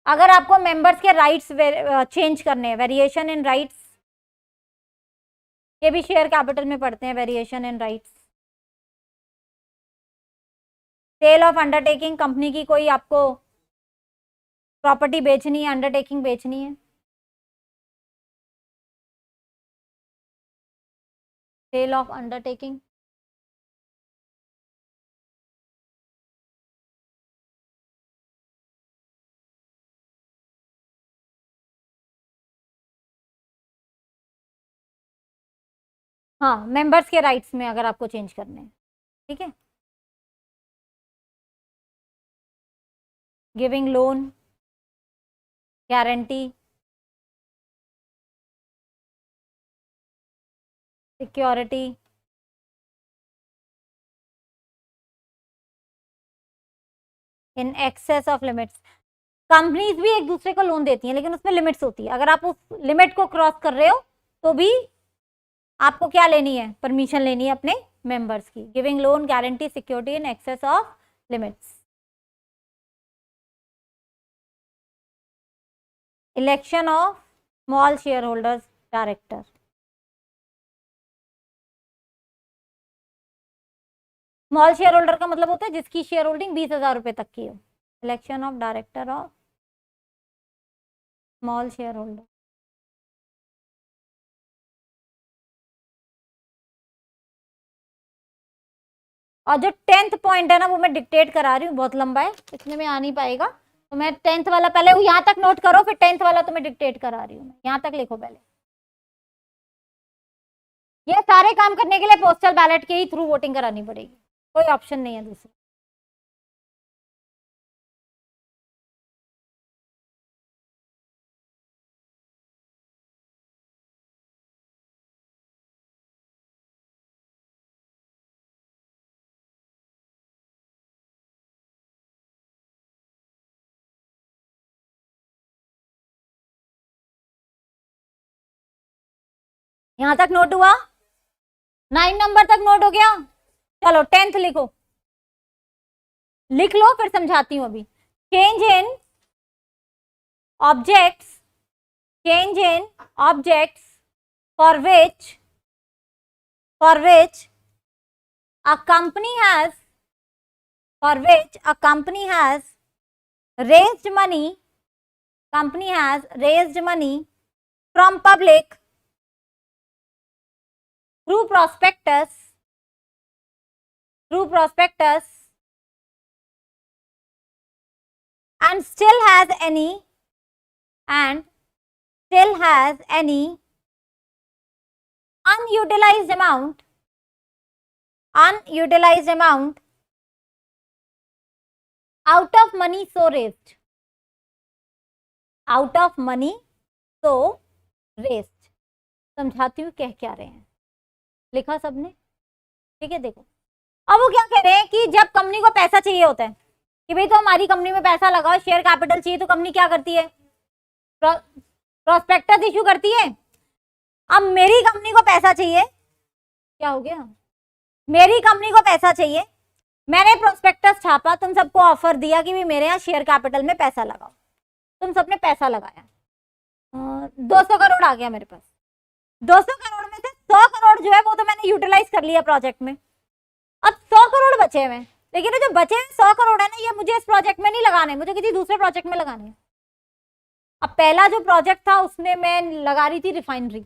अगर आपको मेंबर्स के राइट्स चेंज करने हैं, वेरिएशन इन राइट्स, ये भी शेयर कैपिटल में पढ़ते हैं, variation in rights. Sale of undertaking, company की कोई आपको प्रॉपर्टी बेचनी है, अंडरटेकिंग बेचनी है, सेल ऑफ अंडरटेकिंग। हाँ, मेंबर्स के राइट्स में अगर आपको चेंज करने हैं। ठीक है, giving loan, guarantee, security, in excess of limits. Companies भी एक दूसरे को लोन देती हैं, लेकिन उसमें लिमिट्स होती है। अगर आप उस लिमिट को क्रॉस कर रहे हो तो भी आपको क्या लेनी है, परमिशन लेनी है अपने मेंबर्स की। Giving loan guarantee security in excess of limits. Election of small share holders director. Small share holder का मतलब होता है जिसकी शेयर होल्डिंग 20,000 रुपए तक की हो। Election of director of small share holder. और जो 10th पॉइंट है ना वो मैं डिक्टेट करा रही हूँ, बहुत लंबा है, इतने में आ नहीं पाएगा, तो मैं 10th वाला पहले यहाँ तक नोट करो, फिर 10th वाला तो मैं डिक्टेट करा रही हूँ। यहाँ तक लिखो पहले। ये सारे काम करने के लिए पोस्टल बैलेट के ही थ्रू वोटिंग करानी पड़ेगी, कोई ऑप्शन नहीं है दूसरा। यहां तक नोट हुआ? 9 नंबर तक नोट हो गया? चलो 10th लिखो, लिख लो फिर समझाती हूं अभी। Change in objects, change in objects for which a company has raised money from public through prospectus and still has any unutilized amount out of money so raised, समझाती हूँ कह क्या रहे हैं, लिखा सबने? ठीक है, देखो अब वो क्या कह रहे हैं कि जब कंपनी को पैसा चाहिए होता है कि भाई तो हमारी कंपनी में पैसा लगाओ, शेयर कैपिटल चाहिए, तो कंपनी क्या करती है? प्रोस्पेक्टस इश्यू करती है। अब मेरी कंपनी को पैसा चाहिए, क्या हो गया? मेरी कंपनी को पैसा चाहिए, मैंने प्रोस्पेक्टस छापा, तुम सबको ऑफर दिया कि भी मेरे यहाँ शेयर कैपिटल में पैसा लगाओ, तुम सबने पैसा लगाया, 200 करोड़ आ गया मेरे पास। 200 करोड़ में से 100 करोड़ जो है वो तो मैंने यूटिलाइज कर लिया प्रोजेक्ट में, अब 100 करोड़ बचे हुए, लेकिन जो बचे 100 करोड़ है ना, ये मुझे इस प्रोजेक्ट में नहीं लगाने, मुझे किसी दूसरे प्रोजेक्ट में लगाने। अब पहला जो प्रोजेक्ट था उसमें मैं लगा रही थी रिफाइनरी,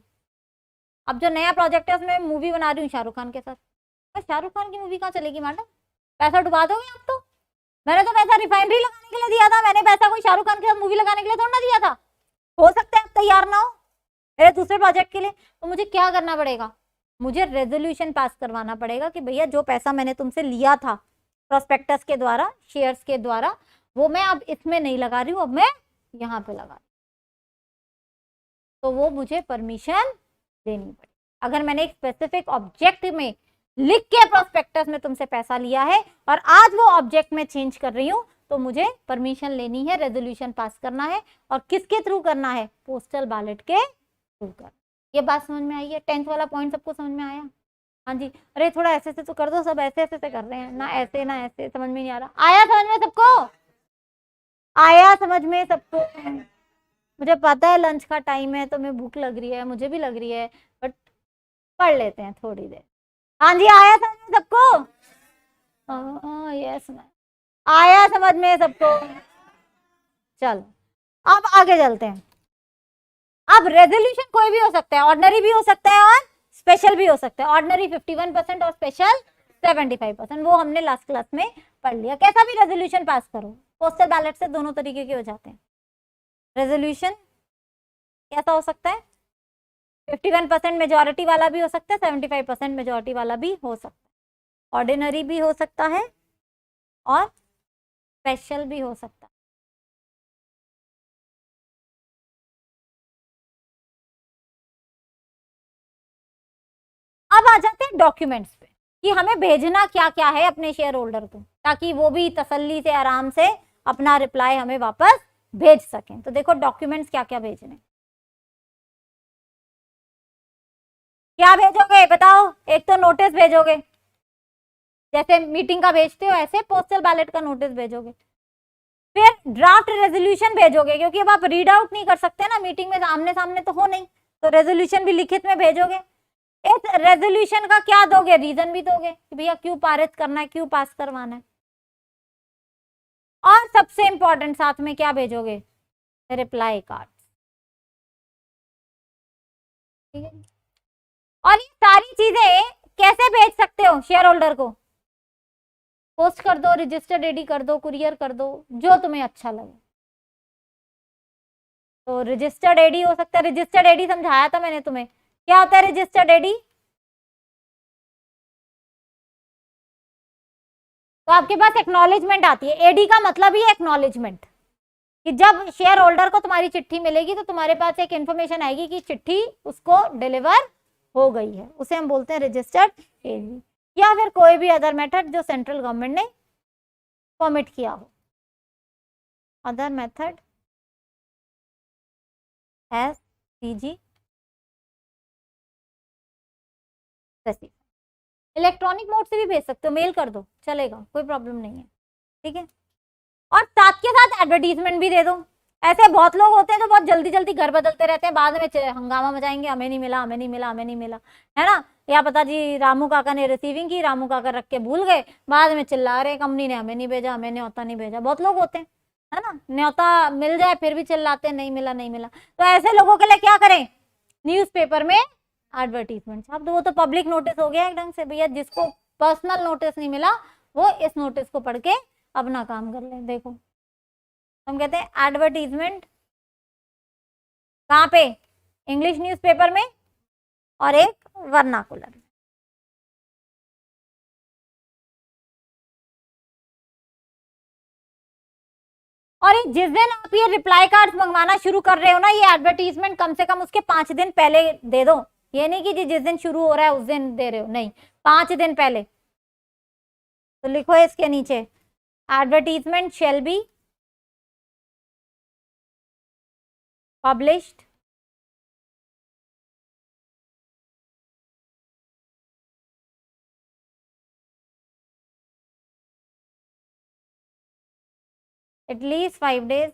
अब जो नया प्रोजेक्ट है उसमें मूवी बना रही हूँ शाहरुख खान के साथ। शाहरुख खान की मूवी कहाँ चलेगी मैडम? पैसा डुबा दोगे आप तो। मैंने तो पैसा रिफाइनरी लगाने के लिए दिया था, मैंने पैसा कोई शाहरुख खान के साथ मूवी लगाने के लिए थोड़ा ना दिया था। हो सकता है आप तैयार ना हो मेरे दूसरे प्रोजेक्ट के लिए, तो मुझे क्या करना पड़ेगा? मुझे रेजोल्यूशन पास करवाना पड़ेगा कि भैया जो पैसा मैंने तुमसे लिया था प्रोस्पेक्टस के द्वारा, शेयर्स के द्वारा, वो मैं अब इसमें नहीं लगा रही हूँ, अब मैं यहाँ पे लगा रही हूँ, तो वो मुझे परमिशन देनी पड़ेगी। अगर मैंने एक स्पेसिफिक ऑब्जेक्ट में लिख के प्रोस्पेक्टस में तुमसे पैसा लिया है और आज वो ऑब्जेक्ट में चेंज कर रही हूँ, तो मुझे परमिशन लेनी है, रेजोल्यूशन पास करना है, और किसके थ्रू करना है? पोस्टल बैलेट के थ्रू कर। ये बात समझ में आई है? 10th वाला पॉइंट सबको समझ में आया? हाँ जी। अरे थोड़ा ऐसे से तो कर दो, सब ऐसे ऐसे से कर रहे हैं ना, ऐसे ना ऐसे, समझ में नहीं आ रहा। आया समझ में सबको? आया समझ में सबको? मुझे पता है लंच का टाइम है, तो मैं भूख लग रही है, मुझे भी लग रही है, बट पढ़ लेते हैं थोड़ी देर। हाँ जी, आया समझ में सबको? यस मैम, आया समझ में सबको? चलो अब आगे चलते हैं। अब रेजोल्यूशन कोई भी हो सकता है, ऑर्डिनरी भी हो सकता है और स्पेशल भी हो सकता है। ऑर्डिनरी 51% और स्पेशल 75%, वो हमने लास्ट क्लास में पढ़ लिया। कैसा भी रेजोल्यूशन पास करो, पोस्टल बैलेट से दोनों तरीके के हो जाते हैं। रेजोल्यूशन कैसा हो सकता है? 51% मेजॉरिटी वाला भी हो सकता है, 75% मेजॉरिटी वाला भी हो सकता है, ऑर्डिनरी भी हो सकता है और स्पेशल भी हो सकता है। अब आ जाते हैं डॉक्यूमेंट्स पे कि हमें भेजना क्या क्या है अपने शेयर होल्डर को, ताकि वो भी तसल्ली से आराम से अपना रिप्लाई हमें वापस भेज सकें। तो देखो डॉक्यूमेंट्स क्या क्या भेजने, क्या भेजोगे बताओ। एक तो नोटिस भेजोगे, जैसे मीटिंग का भेजते हो ऐसे पोस्टल बैलेट का नोटिस भेजोगे। फिर ड्राफ्ट रेजोल्यूशन भेजोगे, क्योंकि अब आप रीड आउट नहीं कर सकते ना, मीटिंग में आमने सामने तो हो नहीं, तो रेजोल्यूशन भी लिखित में भेजोगे। इस रेजोल्यूशन का क्या दोगे, रीजन भी दोगे कि भैया क्यों पारित करना है, क्यों पास करवाना है। और सबसे इंपॉर्टेंट साथ में क्या भेजोगे, रिप्लाई कार्ड। ठीक है, और ये सारी चीजें कैसे भेज सकते हो शेयर होल्डर को, पोस्ट कर दो, रजिस्टर्ड एडी कर दो, कुरियर कर दो, जो तुम्हें अच्छा लगे। तो रजिस्टर्ड एडी हो सकता है, रजिस्टर्ड एडी समझाया था मैंने तुम्हें, क्या होता है रजिस्टर्ड एडी। तो आपके पास एक्नॉलेजमेंट आती है, एडी का मतलब ही एक्नॉलेजमेंट, कि जब शेयर होल्डर को तुम्हारी चिट्ठी मिलेगी तो तुम्हारे पास एक इंफॉर्मेशन आएगी कि चिट्ठी उसको डिलीवर हो गई है, उसे हम बोलते हैं रजिस्टर्ड एडी। या फिर कोई भी अदर मेथड जो सेंट्रल गवर्नमेंट ने परमिट किया हो, other method S CG electronic mode से भी भेज सकते हो, मेल कर दो चलेगा, कोई प्रॉब्लम नहीं है। ठीक है, और साथ के साथ एडवर्टीजमेंट भी दे दो। ऐसे बहुत लोग होते हैं जो बहुत जल्दी जल्दी घर बदलते रहते हैं, बाद में हंगामा मचाएंगे, हमें नहीं मिला, हमें नहीं मिला, हमें नहीं मिला, है ना। या पता जी रामू काका ने रिसीविंग की, रामू काका रख के भूल गए, बाद में चिल्ला रहे कंपनी ने हमें नहीं भेजा, हमें न्योता नहीं भेजा। बहुत लोग होते हैं, है ना, न्योता मिल जाए फिर भी चिल्लाते नहीं मिला नहीं मिला। तो ऐसे लोगों के लिए क्या करें, न्यूज़पेपर में एडवर्टीजमेंट। अब तो वो तो पब्लिक नोटिस हो गया एक ढंग से, भैया जिसको पर्सनल नोटिस नहीं मिला वो इस नोटिस को पढ़ के अपना काम कर ले। देखो हम कहते हैं एडवर्टीजमेंट कहाँ पे, इंग्लिश न्यूज़पेपर में और एक वर्नाकुलर में। और जिस दिन आप ये रिप्लाई कार्ड मंगवाना शुरू कर रहे हो ना, ये एडवर्टीजमेंट कम से कम उसके 5 दिन पहले दे दो। ये नहीं कि जिस दिन शुरू हो रहा है उस दिन दे रहे हो, नहीं, 5 दिन पहले। तो लिखो इसके नीचे, advertisement shall be published at least 5 days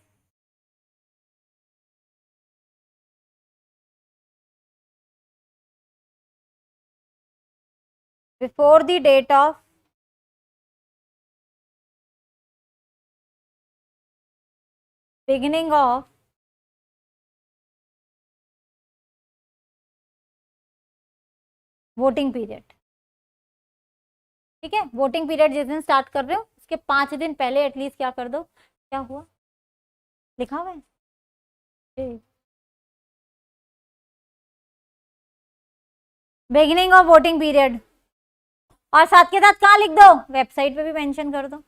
before the date of beginning of voting period. ठीक है, वोटिंग पीरियड जिस दिन स्टार्ट कर रहे हो उसके 5 दिन पहले एटलीस्ट क्या कर दो। क्या हुआ, लिखा हुआ है बिगिनिंग ऑफ वोटिंग पीरियड, और साथ के साथ कहाँ लिख दो, वेबसाइट पे भी मेंशन कर दो,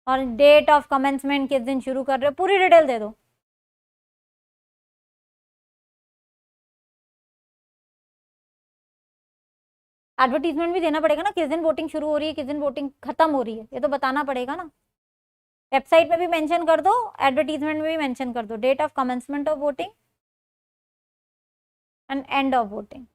और डेट ऑफ कमेंसमेंट किस दिन शुरू कर रहे हो पूरी डिटेल दे दो। एडवर्टीजमेंट भी देना पड़ेगा ना, किस दिन वोटिंग शुरू हो रही है, किस दिन वोटिंग खत्म हो रही है, ये तो बताना पड़ेगा ना। वेबसाइट पे भी मेंशन कर दो, एडवर्टीजमेंट में भी मेंशन कर दो, date of commencement of voting and end of voting.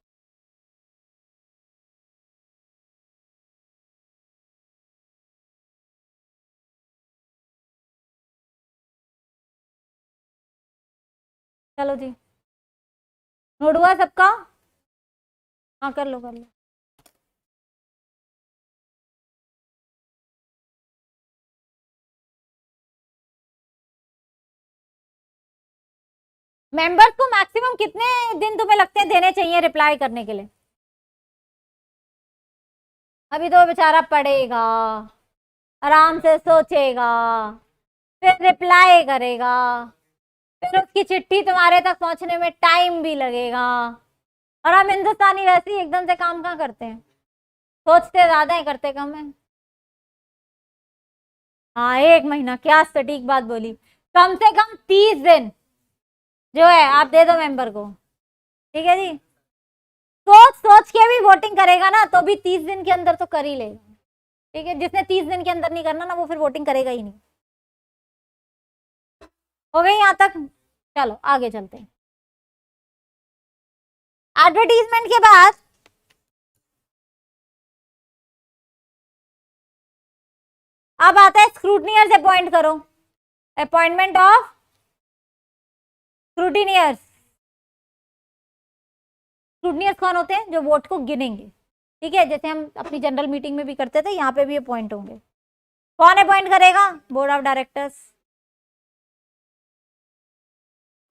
चलो जी, नोट हुआ सबका, हाँ कर लो कर लो। मेंबर्स को मैक्सिमम कितने दिन तुम्हें लगते हैं देने चाहिए रिप्लाई करने के लिए। अभी तो बेचारा पढ़ेगा, आराम से सोचेगा, फिर रिप्लाई करेगा, फिर उसकी चिट्ठी तुम्हारे तक पहुंचने में टाइम भी लगेगा। और हम हिंदुस्तानी वैसे ही एकदम से काम कहाँ करते हैं, सोचते ज्यादा है करते कम है। हाँ 1 महीना, क्या सटीक बात बोली, कम से कम 30 दिन जो है आप दे दो मेंबर को। ठीक है जी, सोच सोच के भी वोटिंग करेगा ना तो भी 30 दिन के अंदर तो कर ही लेगा। ठीक है, जिसने 30 दिन के अंदर नहीं करना ना वो फिर वोटिंग करेगा ही नहीं। हो गई यहाँ तक? चलो आगे चलते हैं। एडवर्टीजमेंट के बाद अब आता है स्क्रूटनियर्स अपॉइंट करो। Appointment of scrutineers. स्क्रूटनियर्स कौन होते हैं? जो वोट को गिनेंगे। ठीक है, जैसे हम अपनी जनरल मीटिंग में भी करते थे, यहाँ पे भी अपॉइंट होंगे। कौन अपॉइंट करेगा? Board of directors.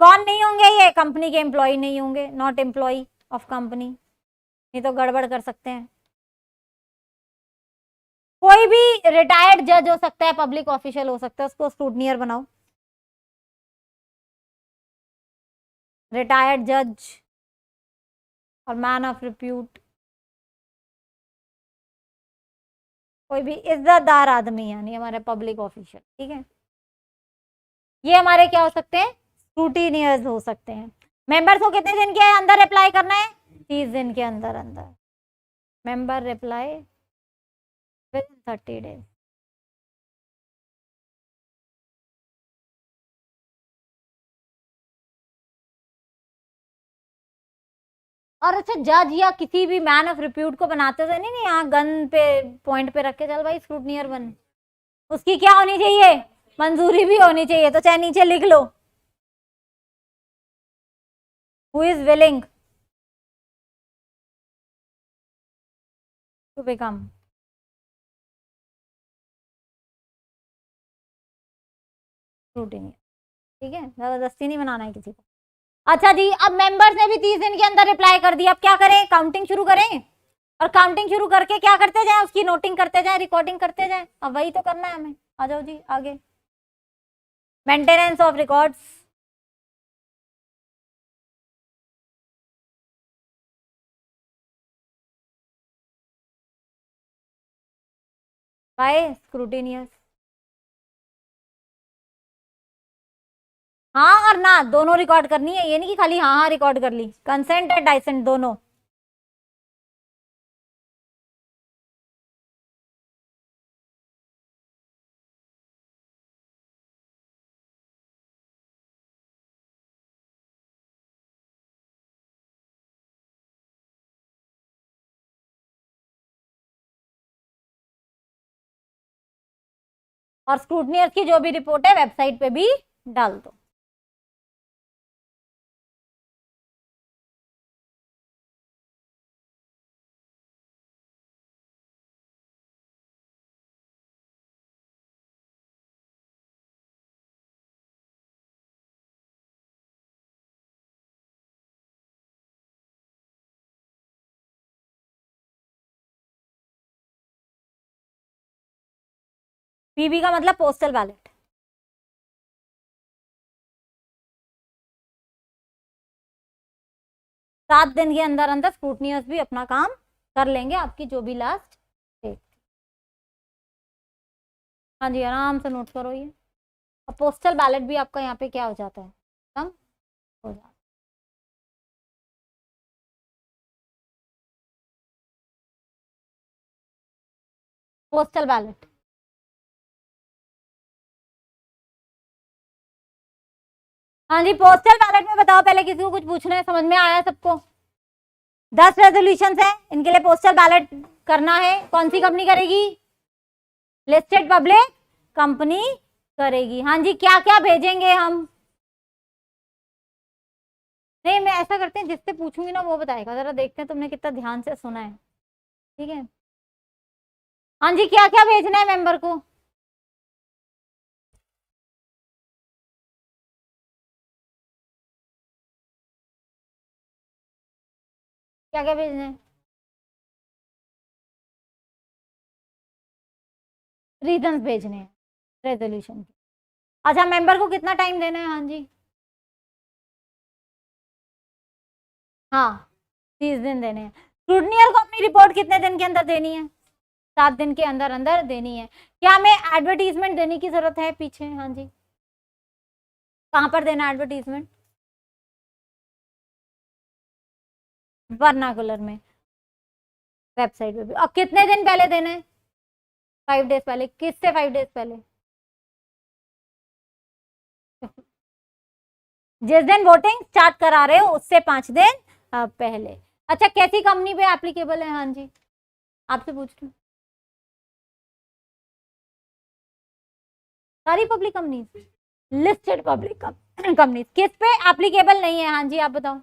कौन नहीं होंगे? ये कंपनी के एम्प्लॉय नहीं होंगे, नॉट एम्प्लॉय ऑफ कंपनी, नहीं तो गड़बड़ कर सकते हैं। कोई भी रिटायर्ड जज हो सकता है, पब्लिक ऑफिशियल हो सकता है, उसको स्क्रूटनियर बनाओ। रिटायर्ड जज और मैन ऑफ रिप्यूट, कोई भी इज्जतदार आदमी, यानी हमारे पब्लिक ऑफिशियल। ठीक है, ये हमारे क्या हो सकते हैं? स्क्रूटिनियर्स हो सकते हैं। मेंबर्स को कितने दिन के अंदर अप्लाई करना है? 30 दिन के अंदर अंदर। Member reply with 30 days. और अच्छा, जज या किसी भी मैन ऑफ रिप्यूट को बनाते थे नहीं, यहाँ गन पे पॉइंट पे रख के चल भाई स्क्रूटनियर बन, उसकी क्या होनी चाहिए? मंजूरी भी होनी चाहिए। तो चाहे नीचे लिख लो, who is willing to become. Scrutineer. ठीक है, जबरदस्ती नहीं बनाना है किसी को। अच्छा जी, अब मेंबर्स ने भी 30 दिन के अंदर रिप्लाई कर दिया, अब क्या करें? काउंटिंग शुरू करें, और काउंटिंग शुरू करके क्या करते जाए? उसकी नोटिंग करते जाए, रिकॉर्डिंग करते जाए। अब वही तो करना है हमें। आ जाओ जी आगे। Maintenance of records. बाय स्क्रूटिनियर्स। हाँ और ना दोनों रिकॉर्ड करनी है, ये नहीं कि खाली हाँ हाँ रिकॉर्ड कर ली। कंसेंट और डाइसेंट दोनों। और स्क्रूटनियर्स की जो भी रिपोर्ट है वेबसाइट पे भी डाल दो। पीबी का मतलब पोस्टल बैलेट। 7 दिन के अंदर अंदर स्क्रूटनियर्स भी अपना काम कर लेंगे, आपकी जो भी लास्ट डेट। हाँ जी, आराम से नोट करो ये। और पोस्टल बैलेट भी आपका यहाँ पे क्या हो जाता है? कम हो जाता है। Postal ballot. हाँ जी, पोस्टल बैलेट में बताओ पहले, किसी को कुछ पूछना है? समझ में आया सबको? 10 रेजोल्यूशन है, इनके लिए पोस्टल बैलेट करना है। कौन सी कंपनी करेगी? लिस्टेड पब्लिक कंपनी करेगी। हाँ जी, क्या क्या भेजेंगे हम? नहीं, मैं ऐसा करते हैं, जिससे पूछूंगी ना वो बताएगा। जरा देखते हैं तुमने कितना ध्यान से सुना है। ठीक है, हाँ जी, क्या क्या भेजना है मेंबर को? क्या क्या भेजना है? रीजंस भेजने हैं रेजोल्यूशन के। अच्छा, मेंबर को कितना टाइम देना है? हाँ जी, हाँ 30 दिन देने हैं। स्क्रूटनियर को अपनी रिपोर्ट कितने दिन के अंदर देनी है? 7 दिन के अंदर अंदर देनी है। क्या हमें एडवर्टीजमेंट देने की जरूरत है पीछे? हाँ जी, कहाँ पर देना एडवर्टीजमेंट? वर्नाकुलर में, वेबसाइट पे भी। और कितने दिन पहले देना है? 5 डेज पहले। किससे 5 डेज पहले? जिस दिन वोटिंग स्टार्ट करा रहे हो उससे 5 दिन पहले। अच्छा, कैसी कंपनी पे एप्लीकेबल है? हाँ जी, आपसे पूछ लूं। सारी public companies, listed public companies. किस पे एप्लीकेबल नहीं है? हाँ जी, आप बताओ।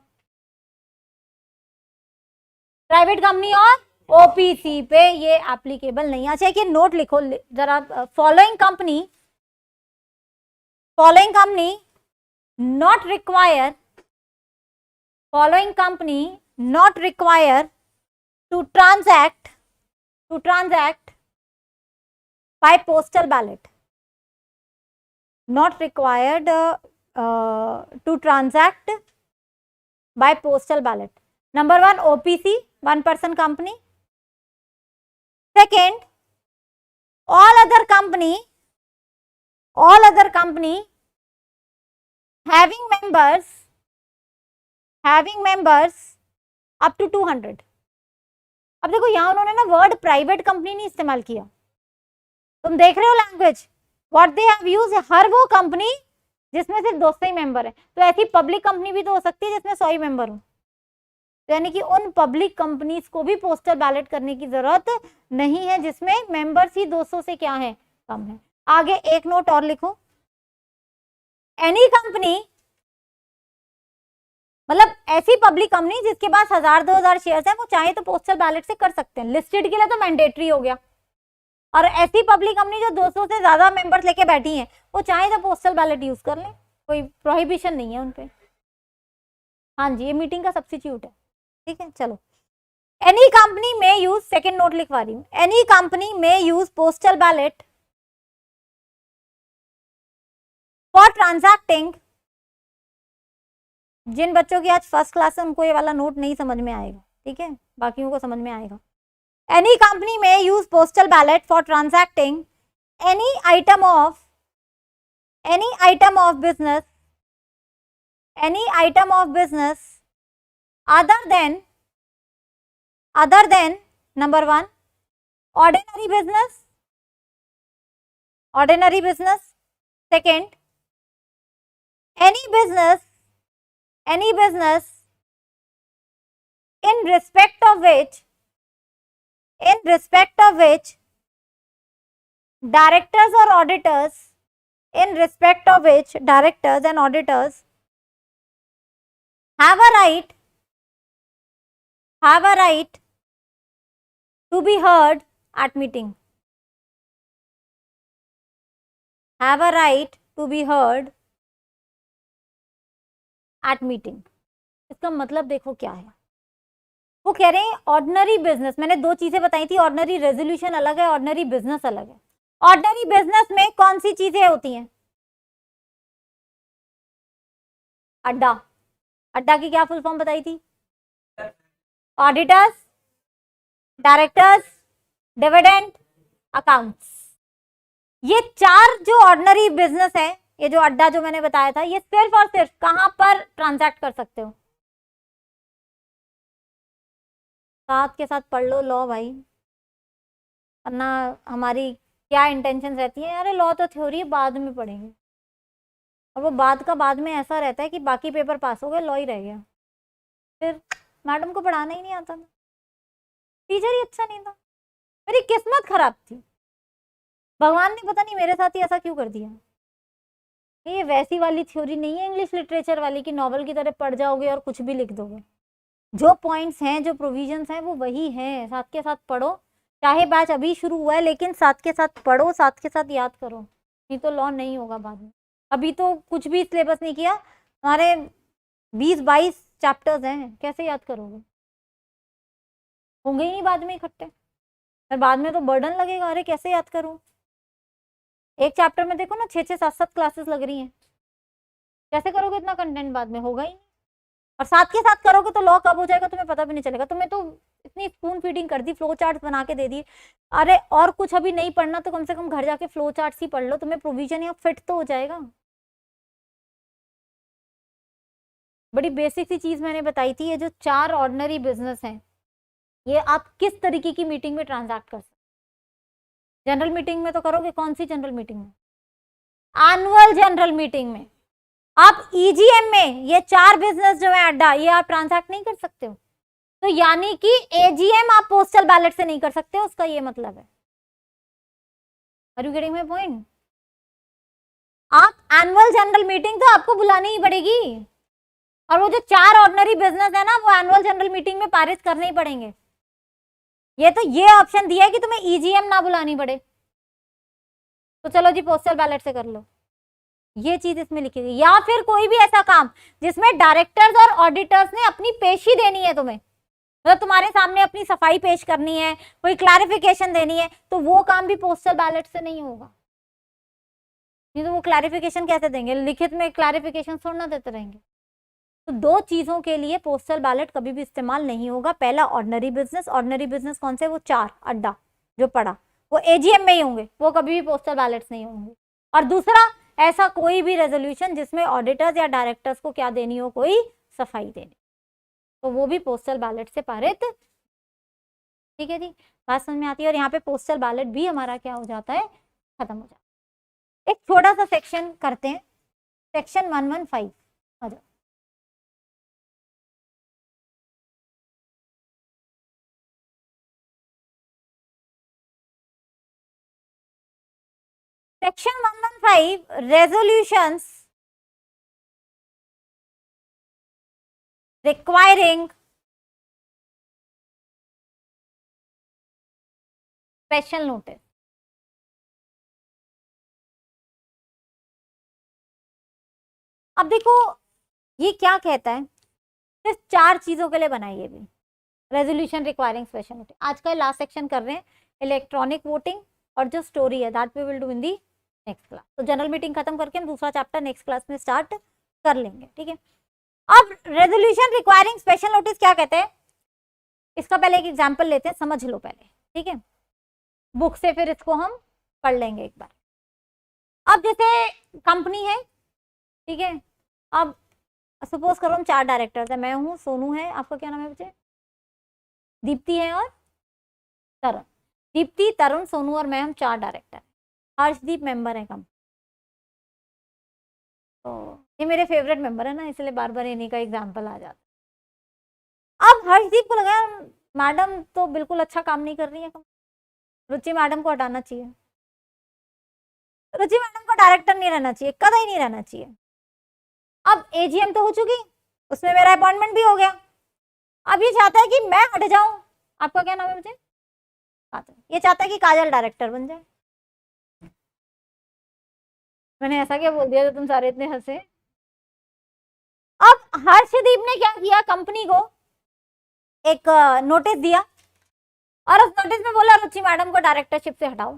प्राइवेट कंपनी और ओपीसी पे ये एप्लीकेबल नहीं है। अच्छा, एक नोट लिखो जरा, following company not require to transact by postal ballot. Not required to transact by postal ballot. Number 1, OPC, one person company. Second, all other company having members up to 200. अब देखो यहां उन्होंने ना वर्ड प्राइवेट कंपनी नहीं इस्तेमाल किया। तुम देख रहे हो language, what they have used, हर वो कंपनी जिसमें सिर्फ 200 ही मेंबर है। तो ऐसी पब्लिक कंपनी भी तो हो सकती है जिसमें 100 ही मेंबर हो। तो यानी कि उन पब्लिक कंपनीज को भी पोस्टल बैलेट करने की जरूरत नहीं है जिसमें मेंबर्स ही 200 से क्या है, कम है। आगे एक नोट और लिखो, एनी कंपनी, मतलब ऐसी पब्लिक कंपनी जिसके पास 1000-2000 शेयर्स हैं, वो चाहे तो पोस्टल बैलेट से कर सकते हैं। लिस्टेड के लिए तो मैंडेटरी हो गया। और ऐसी पब्लिक कंपनी जो 200 से ज्यादा मेंबर्स लेके बैठी हैं, वो चाहे तो पोस्टल बैलेट यूज कर लें, कोई प्रोहिबिशन नहीं है उनपे। हाँ जी, ये मीटिंग का सब्स्टिट्यूट है, ठीक है। चलो, एनी कंपनी में यूज, सेकेंड नोट लिखवा रही हूँ, एनी कंपनी में use postal ballot for transacting. जिन बच्चों की आज फर्स्ट क्लास है उनको ये वाला नोट नहीं समझ में आएगा, ठीक है, बाकियों को समझ में आएगा। एनी कंपनी में use postal ballot for transacting any item of business other than number 1, ordinary business. Second, any business in respect of which directors and auditors have a right to be heard at meeting. Have a right to be heard at meeting. इसका मतलब देखो क्या है, वो कह रहे हैं ordinary business, मैंने 2 चीजें बताई थी, ऑर्डिनरी रेजोल्यूशन अलग है, ऑर्डिनरी बिजनेस अलग है। ऑर्डिनरी बिजनेस में कौन सी चीजें होती हैं? अड्डा की क्या फुल फॉर्म बताई थी? Auditors, directors, dividend, accounts. ये 4 जो ऑर्डिनरी बिजनेस है, ये जो अड्डा जो मैंने बताया था, ये सिर्फ और सिर्फ कहां पर ट्रांजैक्ट कर सकते हो? साथ के साथ पढ़ लो लॉ भाई, वरना हमारी क्या इंटेंशन रहती है, अरे लॉ तो थ्योरी बाद में पढ़ेंगे, और वो बाद का बाद में ऐसा रहता है कि बाकी पेपर पास हो गए, लॉ ही रह गया। फिर मैडम को पढ़ाना ही नहीं आता था, टीचर ही अच्छा नहीं था, मेरी किस्मत खराब थी, भगवान ने पता नहीं मेरे साथ ही ऐसा क्यों कर दिया। ये वैसी वाली थ्योरी नहीं है इंग्लिश लिटरेचर वाली कि नॉवल की तरह पढ़ जाओगे और कुछ भी लिख दोगे। जो पॉइंट्स हैं, जो प्रोविजंस हैं, वो वही हैं, साथ के साथ पढ़ो। चाहे बैच अभी शुरू हुआ है, लेकिन साथ के साथ पढ़ो, साथ के साथ याद करो, नहीं तो लॉ नहीं होगा बाद में। अभी तो कुछ भी सिलेबस नहीं किया, हमारे 20-22 चैप्टर्स हैं, कैसे याद करोगे? होंगे ही नहीं बाद में इकट्ठे, फिर बाद में तो बर्डन लगेगा, अरे कैसे याद करूं? एक चैप्टर में देखो ना 6-6, 7-7 क्लासेस लग रही हैं, कैसे करोगे इतना कंटेंट? बाद में होगा ही नहीं। और साथ के साथ करोगे तो लॉ कब हो जाएगा तुम्हें पता भी नहीं चलेगा। तुम्हें तो इतनी स्पून फीडिंग कर दी, फ्लो चार्ट बना के दे दी, अरे और कुछ अभी नहीं पढ़ना तो कम से कम घर जाके फ्लो चार्ट ही पढ़ लो, तुम्हें प्रोविजन या फिट तो हो जाएगा। बड़ी बेसिक सी चीज मैंने बताई थी, ये जो 4 ऑर्डिनरी बिजनेस हैं, ये आप किस तरीके की मीटिंग में ट्रांजैक्ट कर सकते, जनरल मीटिंग में तो करोगे, कौन सी जनरल मीटिंग में? एनुअल जनरल मीटिंग में। आप ईजीएम में ये 4 बिजनेस जो है अड्डा, ये आप ट्रांसैक्ट नहीं कर सकते हो, तो यानी कि एजीएम आप पोस्टल बैलेट से नहीं कर सकते हो, उसका ये मतलब है। Are you getting my point? आप एनुअल जनरल मीटिंग तो आपको बुलानी ही पड़ेगी, और वो जो 4 ऑर्डिनरी बिजनेस है ना, वो एनुअल जनरल मीटिंग में पारित करने ही पड़ेंगे। ये तो ये ऑप्शन दिया है कि तुम्हें ईजीएम ना बुलानी पड़े, तो चलो जी पोस्टल बैलेट से कर लो, ये चीज इसमें लिखी गई। या फिर कोई भी ऐसा काम जिसमें डायरेक्टर्स और ऑडिटर्स ने अपनी पेशी देनी है तुम्हें, मतलब तुम्हारे सामने अपनी सफाई पेश करनी है, कोई क्लैरिफिकेशन देनी है, तो वो काम भी पोस्टल बैलेट से नहीं होगा। नहीं तो वो क्लैरिफिकेशन कैसे देंगे, लिखित में क्लैरिफिकेशन थोड़ा ना देते रहेंगे। तो 2 चीजों के लिए पोस्टल बैलेट कभी भी इस्तेमाल नहीं होगा। पहला ऑर्डिनरी बिजनेस, ऑर्डिनरी बिजनेस कौन से? वो 4 अड्डा जो पड़ा, वो एजीएम में ही होंगे, वो कभी भी पोस्टल बैलेट्स नहीं होंगे। और दूसरा, ऐसा कोई भी रेजोल्यूशन जिसमें ऑडिटर्स या डायरेक्टर्स को क्या देनी हो, कोई सफाई देनी, तो वो भी पोस्टल बैलेट से पारित। ठीक है जी, बात समझ में आती है। और यहाँ पे पोस्टल बैलेट भी हमारा क्या हो जाता है, खत्म हो जाता है। एक छोटा सा सेक्शन करते हैं, सेक्शन 115 आ जाओ। Section 115 resolutions requiring special notice. अब देखो ये क्या कहता है, सिर्फ 4 चीजों के लिए बनाई है भी रेजोल्यूशन रिक्वायरिंग स्पेशल नोटिस। आज का लास्ट सेक्शन कर रहे हैं इलेक्ट्रॉनिक वोटिंग, और जो स्टोरी है that we will do in the next class. तो जनरल मीटिंग खत्म करके हम दूसरा चैप्टर नेक्स्ट क्लास में स्टार्ट कर लेंगे। ठीक है, अब रेजोल्यूशन रिक्वायरिंग स्पेशल नोटिस क्या कहते हैं, इसका पहले एक एग्जांपल लेते हैं, समझ लो पहले। ठीक है, बुक से फिर इसको हम पढ़ लेंगे एक बार। अब जैसे कंपनी है, ठीक है, अब सपोज करो हम 4 डायरेक्टर्स है, मैं हूँ, सोनू है, आपका क्या नाम है बच्चे? दीप्ति है और तरुण। दीप्ति, तरुण, सोनू और मैं, हम 4 डायरेक्टर। हर्षदीप मेंबर है कंपनी, तो ये मेरे फेवरेट मेंबर है ना, इसलिए बार बार इन्हीं का एग्जाम्पल आ जाता है। अब हर्षदीप को लगा मैडम तो बिल्कुल अच्छा काम नहीं कर रही है, रुचि मैडम को हटाना चाहिए, रुचि मैडम को डायरेक्टर नहीं रहना चाहिए, कदा ही नहीं रहना चाहिए। अब एजीएम तो हो चुकी, उसमें मेरा अपॉइंटमेंट भी हो गया, अब ये चाहता है कि मैं हट जाऊं। आपका क्या नाम है मुझे? ये चाहता है कि काजल डायरेक्टर बन जाए। मैंने ऐसा क्या बोल दिया तो तुम सारे इतने हंसे? अब हर्षदीप ने क्या किया, कंपनी को एक नोटिस दिया, और उस नोटिस में बोला रुचि मैडम को डायरेक्टरशिप से हटाओ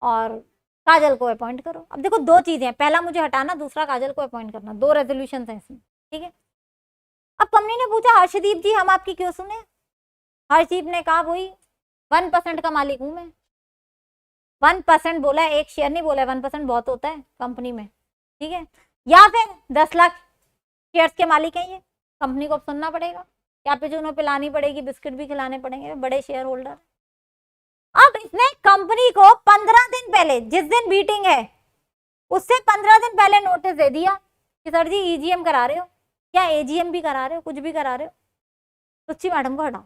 और काजल को अपॉइंट करो। अब देखो 2 चीजें हैं, पहला मुझे हटाना, दूसरा काजल को अपॉइंट करना, 2 रेजोल्यूशन है इसमें। ठीक है, अब कंपनी ने पूछा हर्षदीप जी हम आपकी क्यों सुने? हर्षदीप ने कहा वही 1% का मालिक हूं मैं। 1% बोला है, 1 शेयर नहीं बोला, 1% बहुत होता है कंपनी में। ठीक है, या फिर 10 लाख शेयर्स के मालिक हैं ये, कंपनी को सुनना पड़ेगा, कैपेचिनो पिलानी पड़ेगी, बिस्किट भी खिलाने पड़ेंगे, बड़े शेयर होल्डर। अब इसने कंपनी को 15 दिन पहले, जिस दिन मीटिंग है उससे 15 दिन पहले नोटिस दे दिया कि सर जी ईजीएम करा रहे हो या एजीएम भी करा रहे हो, कुछ भी करा रहे हो, रुचि मैडम को हटाओ।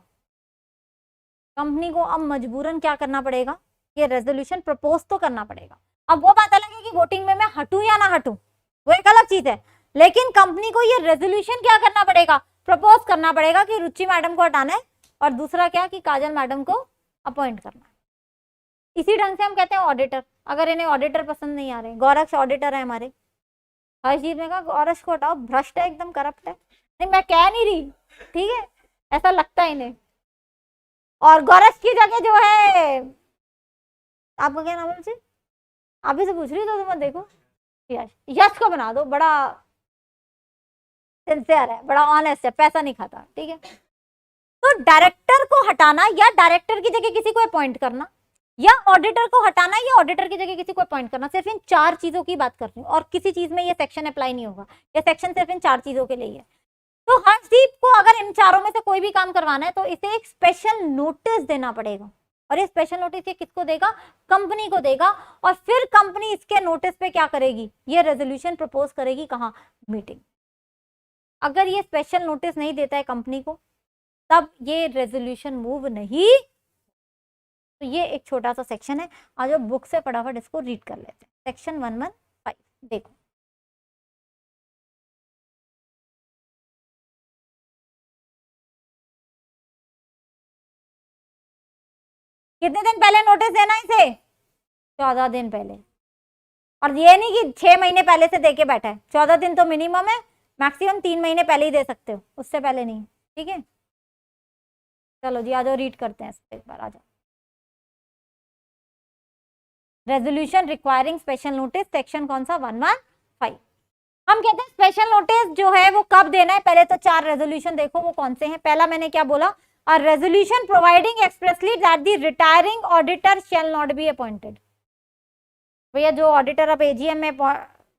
कंपनी को अब मजबूरन क्या करना पड़ेगा, ये रेजोल्यूशन प्रपोज तो करना पड़ेगा। अब वो बात अलग है कि वोटिंग में मैं हटूं या ना हटूं, वो एक अलग चीज है, लेकिन कंपनी को ये रेजोल्यूशन क्या करना पड़ेगा, प्रपोज करना पड़ेगा कि रुचि मैडम को हटाना है, और दूसरा क्या कि काजल मैडम को अपॉइंट करना है। इसी ढंग से हम कहते हैं ऑडिटर, अगर इन्हें ऑडिटर पसंद नहीं आ रहे, गौरक्ष ऑडिटर है हमारे, हर्षदीप ने कहा गौरक्ष को हटाओ, भ्रष्ट है, एकदम करप्ट है। नहीं मैं कह नहीं रही, ठीक है, ऐसा लगता है इन्हें। और गौरक्ष की जगह जो है, आपका क्या नाम है मुझे? आप ही से पूछ रही तो मत देखो, यश, यश को बना दो, बड़ा सिंसियर है, बड़ा ऑनेस्ट है, पैसा नहीं खाता। ठीक है, तो डायरेक्टर को हटाना या डायरेक्टर की जगह किसी को अपॉइंट करना, या ऑडिटर को हटाना या ऑडिटर की जगह किसी को अपॉइंट करना, सिर्फ इन 4 चीजों की बात कर रही हूँ, और किसी चीज में ये सेक्शन अप्लाई नहीं होगा, ये सेक्शन सिर्फ इन 4 चीजों के लिए है। तो हर्षदीप को अगर इन चारों में से कोई भी काम करवाना है तो इसे एक स्पेशल नोटिस देना पड़ेगा। और ये स्पेशल नोटिस ये किसको देगा, कंपनी को देगा, और फिर कंपनी इसके नोटिस पे क्या करेगी, ये रेजोल्यूशन प्रपोज करेगी कहाँ, मीटिंग। अगर ये स्पेशल नोटिस नहीं देता है कंपनी को तब ये रेजोल्यूशन मूव नहीं। तो ये एक छोटा सा सेक्शन है, आज बुक से फटाफट इसको रीड कर लेते हैं। सेक्शन 115 देखो, कितने दिन पहले नोटिस देना है इसे, 14 दिन पहले। और ये नहीं कि 6 महीने पहले से देके बैठा है, 14 दिन तो मिनिमम है, मैक्सिमम 3 महीने पहले ही दे सकते हो, उससे पहले नहीं, ठीक है। चलो जी आ जाओ, रीड करते हैं इसको एक बार, आ जाओ। Resolution requiring special notice, section कौन सा, 115। हम कहते हैं स्पेशल नोटिस जो है वो कब देना है, पहले तो 4 रेजोल्यूशन देखो वो कौन से हैं। पहला मैंने क्या बोला, a resolution providing expressly that the retiring auditor shall not be appointed। भैया जो ऑडिटर अब एजीएम में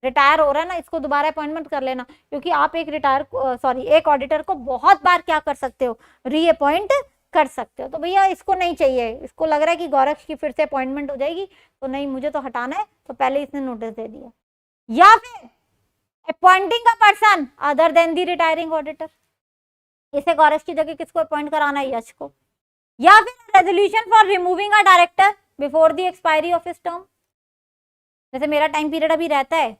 रिटायर हो रहा है ना, इसको दोबारा अपॉइंटमेंट कर लेना, क्योंकि आप एक ऑडिटर को बहुत बार क्या कर सकते हो, रीअपॉइंट कर सकते हो। तो भैया इसको नहीं चाहिए, इसको लग रहा है कि गौरव की फिर से अपॉइंटमेंट हो जाएगी, तो नहीं, मुझे तो हटाना है, तो पहले इसने नोटिस दे दिया। या फिर appointing a person other than the retiring auditor, इसे गौरव की जगह किसको अपॉइंट कराना है, यश को। या फिर resolution for removing a director before the expiry of his term, जैसे मेरा टाइम पीरियड अभी रहता है,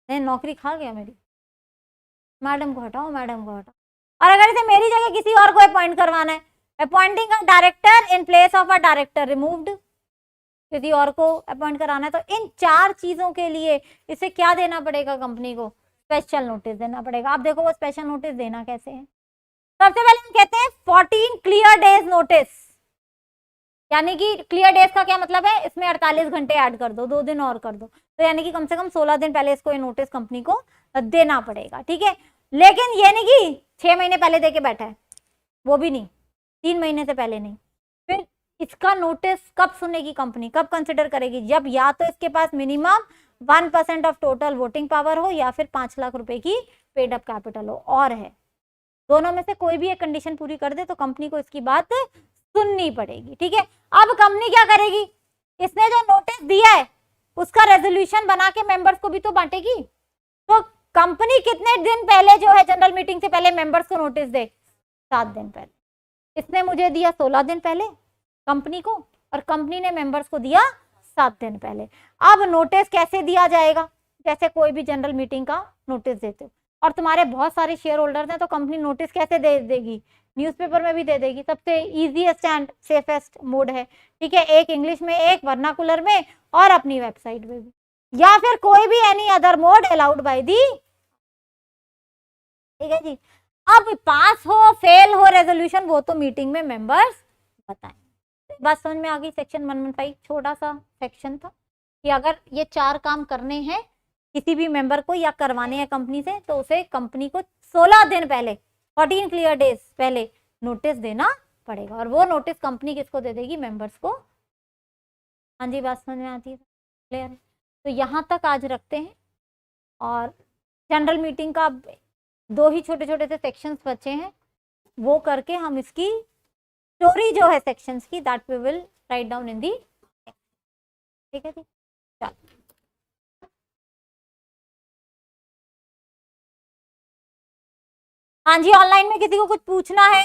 नौकरी खा गया मेरी, मैडम को हटाओ, मैडम को हटाओ। और अगर इसे मेरी जगह किसी और को अपॉइंट करवाना है, appointing a director in place of a director removed, किसी और को अपॉइंट कराना है, तो इन 4 चीजों के लिए इसे क्या देना पड़ेगा, कंपनी को स्पेशल नोटिस देना पड़ेगा। आप देखो वो स्पेशल नोटिस देना कैसे है। सबसे पहले हम कहते हैं 14 क्लियर डेज नोटिस, यानी कि क्लियर डेज का क्या मतलब है, इसमें 48 घंटे ऐड कर दो, 2 दिन और कर दो, तो यानी कि कम से कम 16 दिन पहले इसको ये नोटिस कंपनी को देना पड़ेगा, ठीक है। लेकिन ये नहीं कि 6 महीने पहले दे के बैठा है, वो भी नहीं, 3 महीने से पहले नहीं। फिर इसका नोटिस कब सुनेगी कंपनी, कब कंसिडर करेगी, जब या तो इसके पास minimum 1% of total voting power हो, या फिर 5 लाख रुपए की पेड अप कैपिटल हो, और है दोनों में से कोई भी एक कंडीशन पूरी कर दे तो कंपनी को इसकी बात सुननी पड़ेगी, ठीक है। अब कंपनी क्या करेगी, इसने जो नोटिस दिया है उसका रेजोल्यूशन बना के मेंबर्स को भी तो बांटेगी। तो कंपनी कितने दिन पहले जो है जनरल मीटिंग से पहले मेंबर्स को नोटिस दे, 7 दिन पहले। इसने मुझे दिया 16 दिन पहले कंपनी को, और कंपनी ने मेंबर्स को दिया 7 दिन पहले। अब नोटिस कैसे दिया जाएगा, जैसे कोई भी जनरल मीटिंग का नोटिस देते हो, और तुम्हारे बहुत सारे शेयर होल्डर्स हैं, तो कंपनी नोटिस कैसे दे देगी, न्यूज़पेपर में भी दे देगी। सबसे इजीएस्ट एंड सेफेस्ट मोड है, ठीक है, एक इंग्लिश में, एक वर्नाकुलर में, और अपनी वेबसाइट में भी, या फिर कोई भी any other mode allowed by the, ठीक है जी। अब पास हो फेल हो रेजोल्यूशन वो तो मीटिंग में मेंबर्स बताएं। बात समझ में आ गई। सेक्शन 115 छोटा सा सेक्शन था कि अगर ये 4 काम करने हैं किसी भी मेंबर को या करवाने हैं कंपनी से, तो उसे कंपनी को 16 दिन पहले, 14 क्लियर डेज पहले नोटिस देना पड़ेगा, और वो नोटिस कंपनी किसको दे देगी, मेंबर्स को। हाँ जी, बात समझ में आती है, क्लियर है। तो यहाँ तक आज रखते हैं, और जनरल मीटिंग का 2 ही छोटे छोटे से सेक्शंस बचे हैं, वो करके हम इसकी स्टोरी जो है सेक्शंस की, that we will write down in the, ठीक है जी। चलो, हाँ जी, ऑनलाइन में किसी को कुछ पूछना है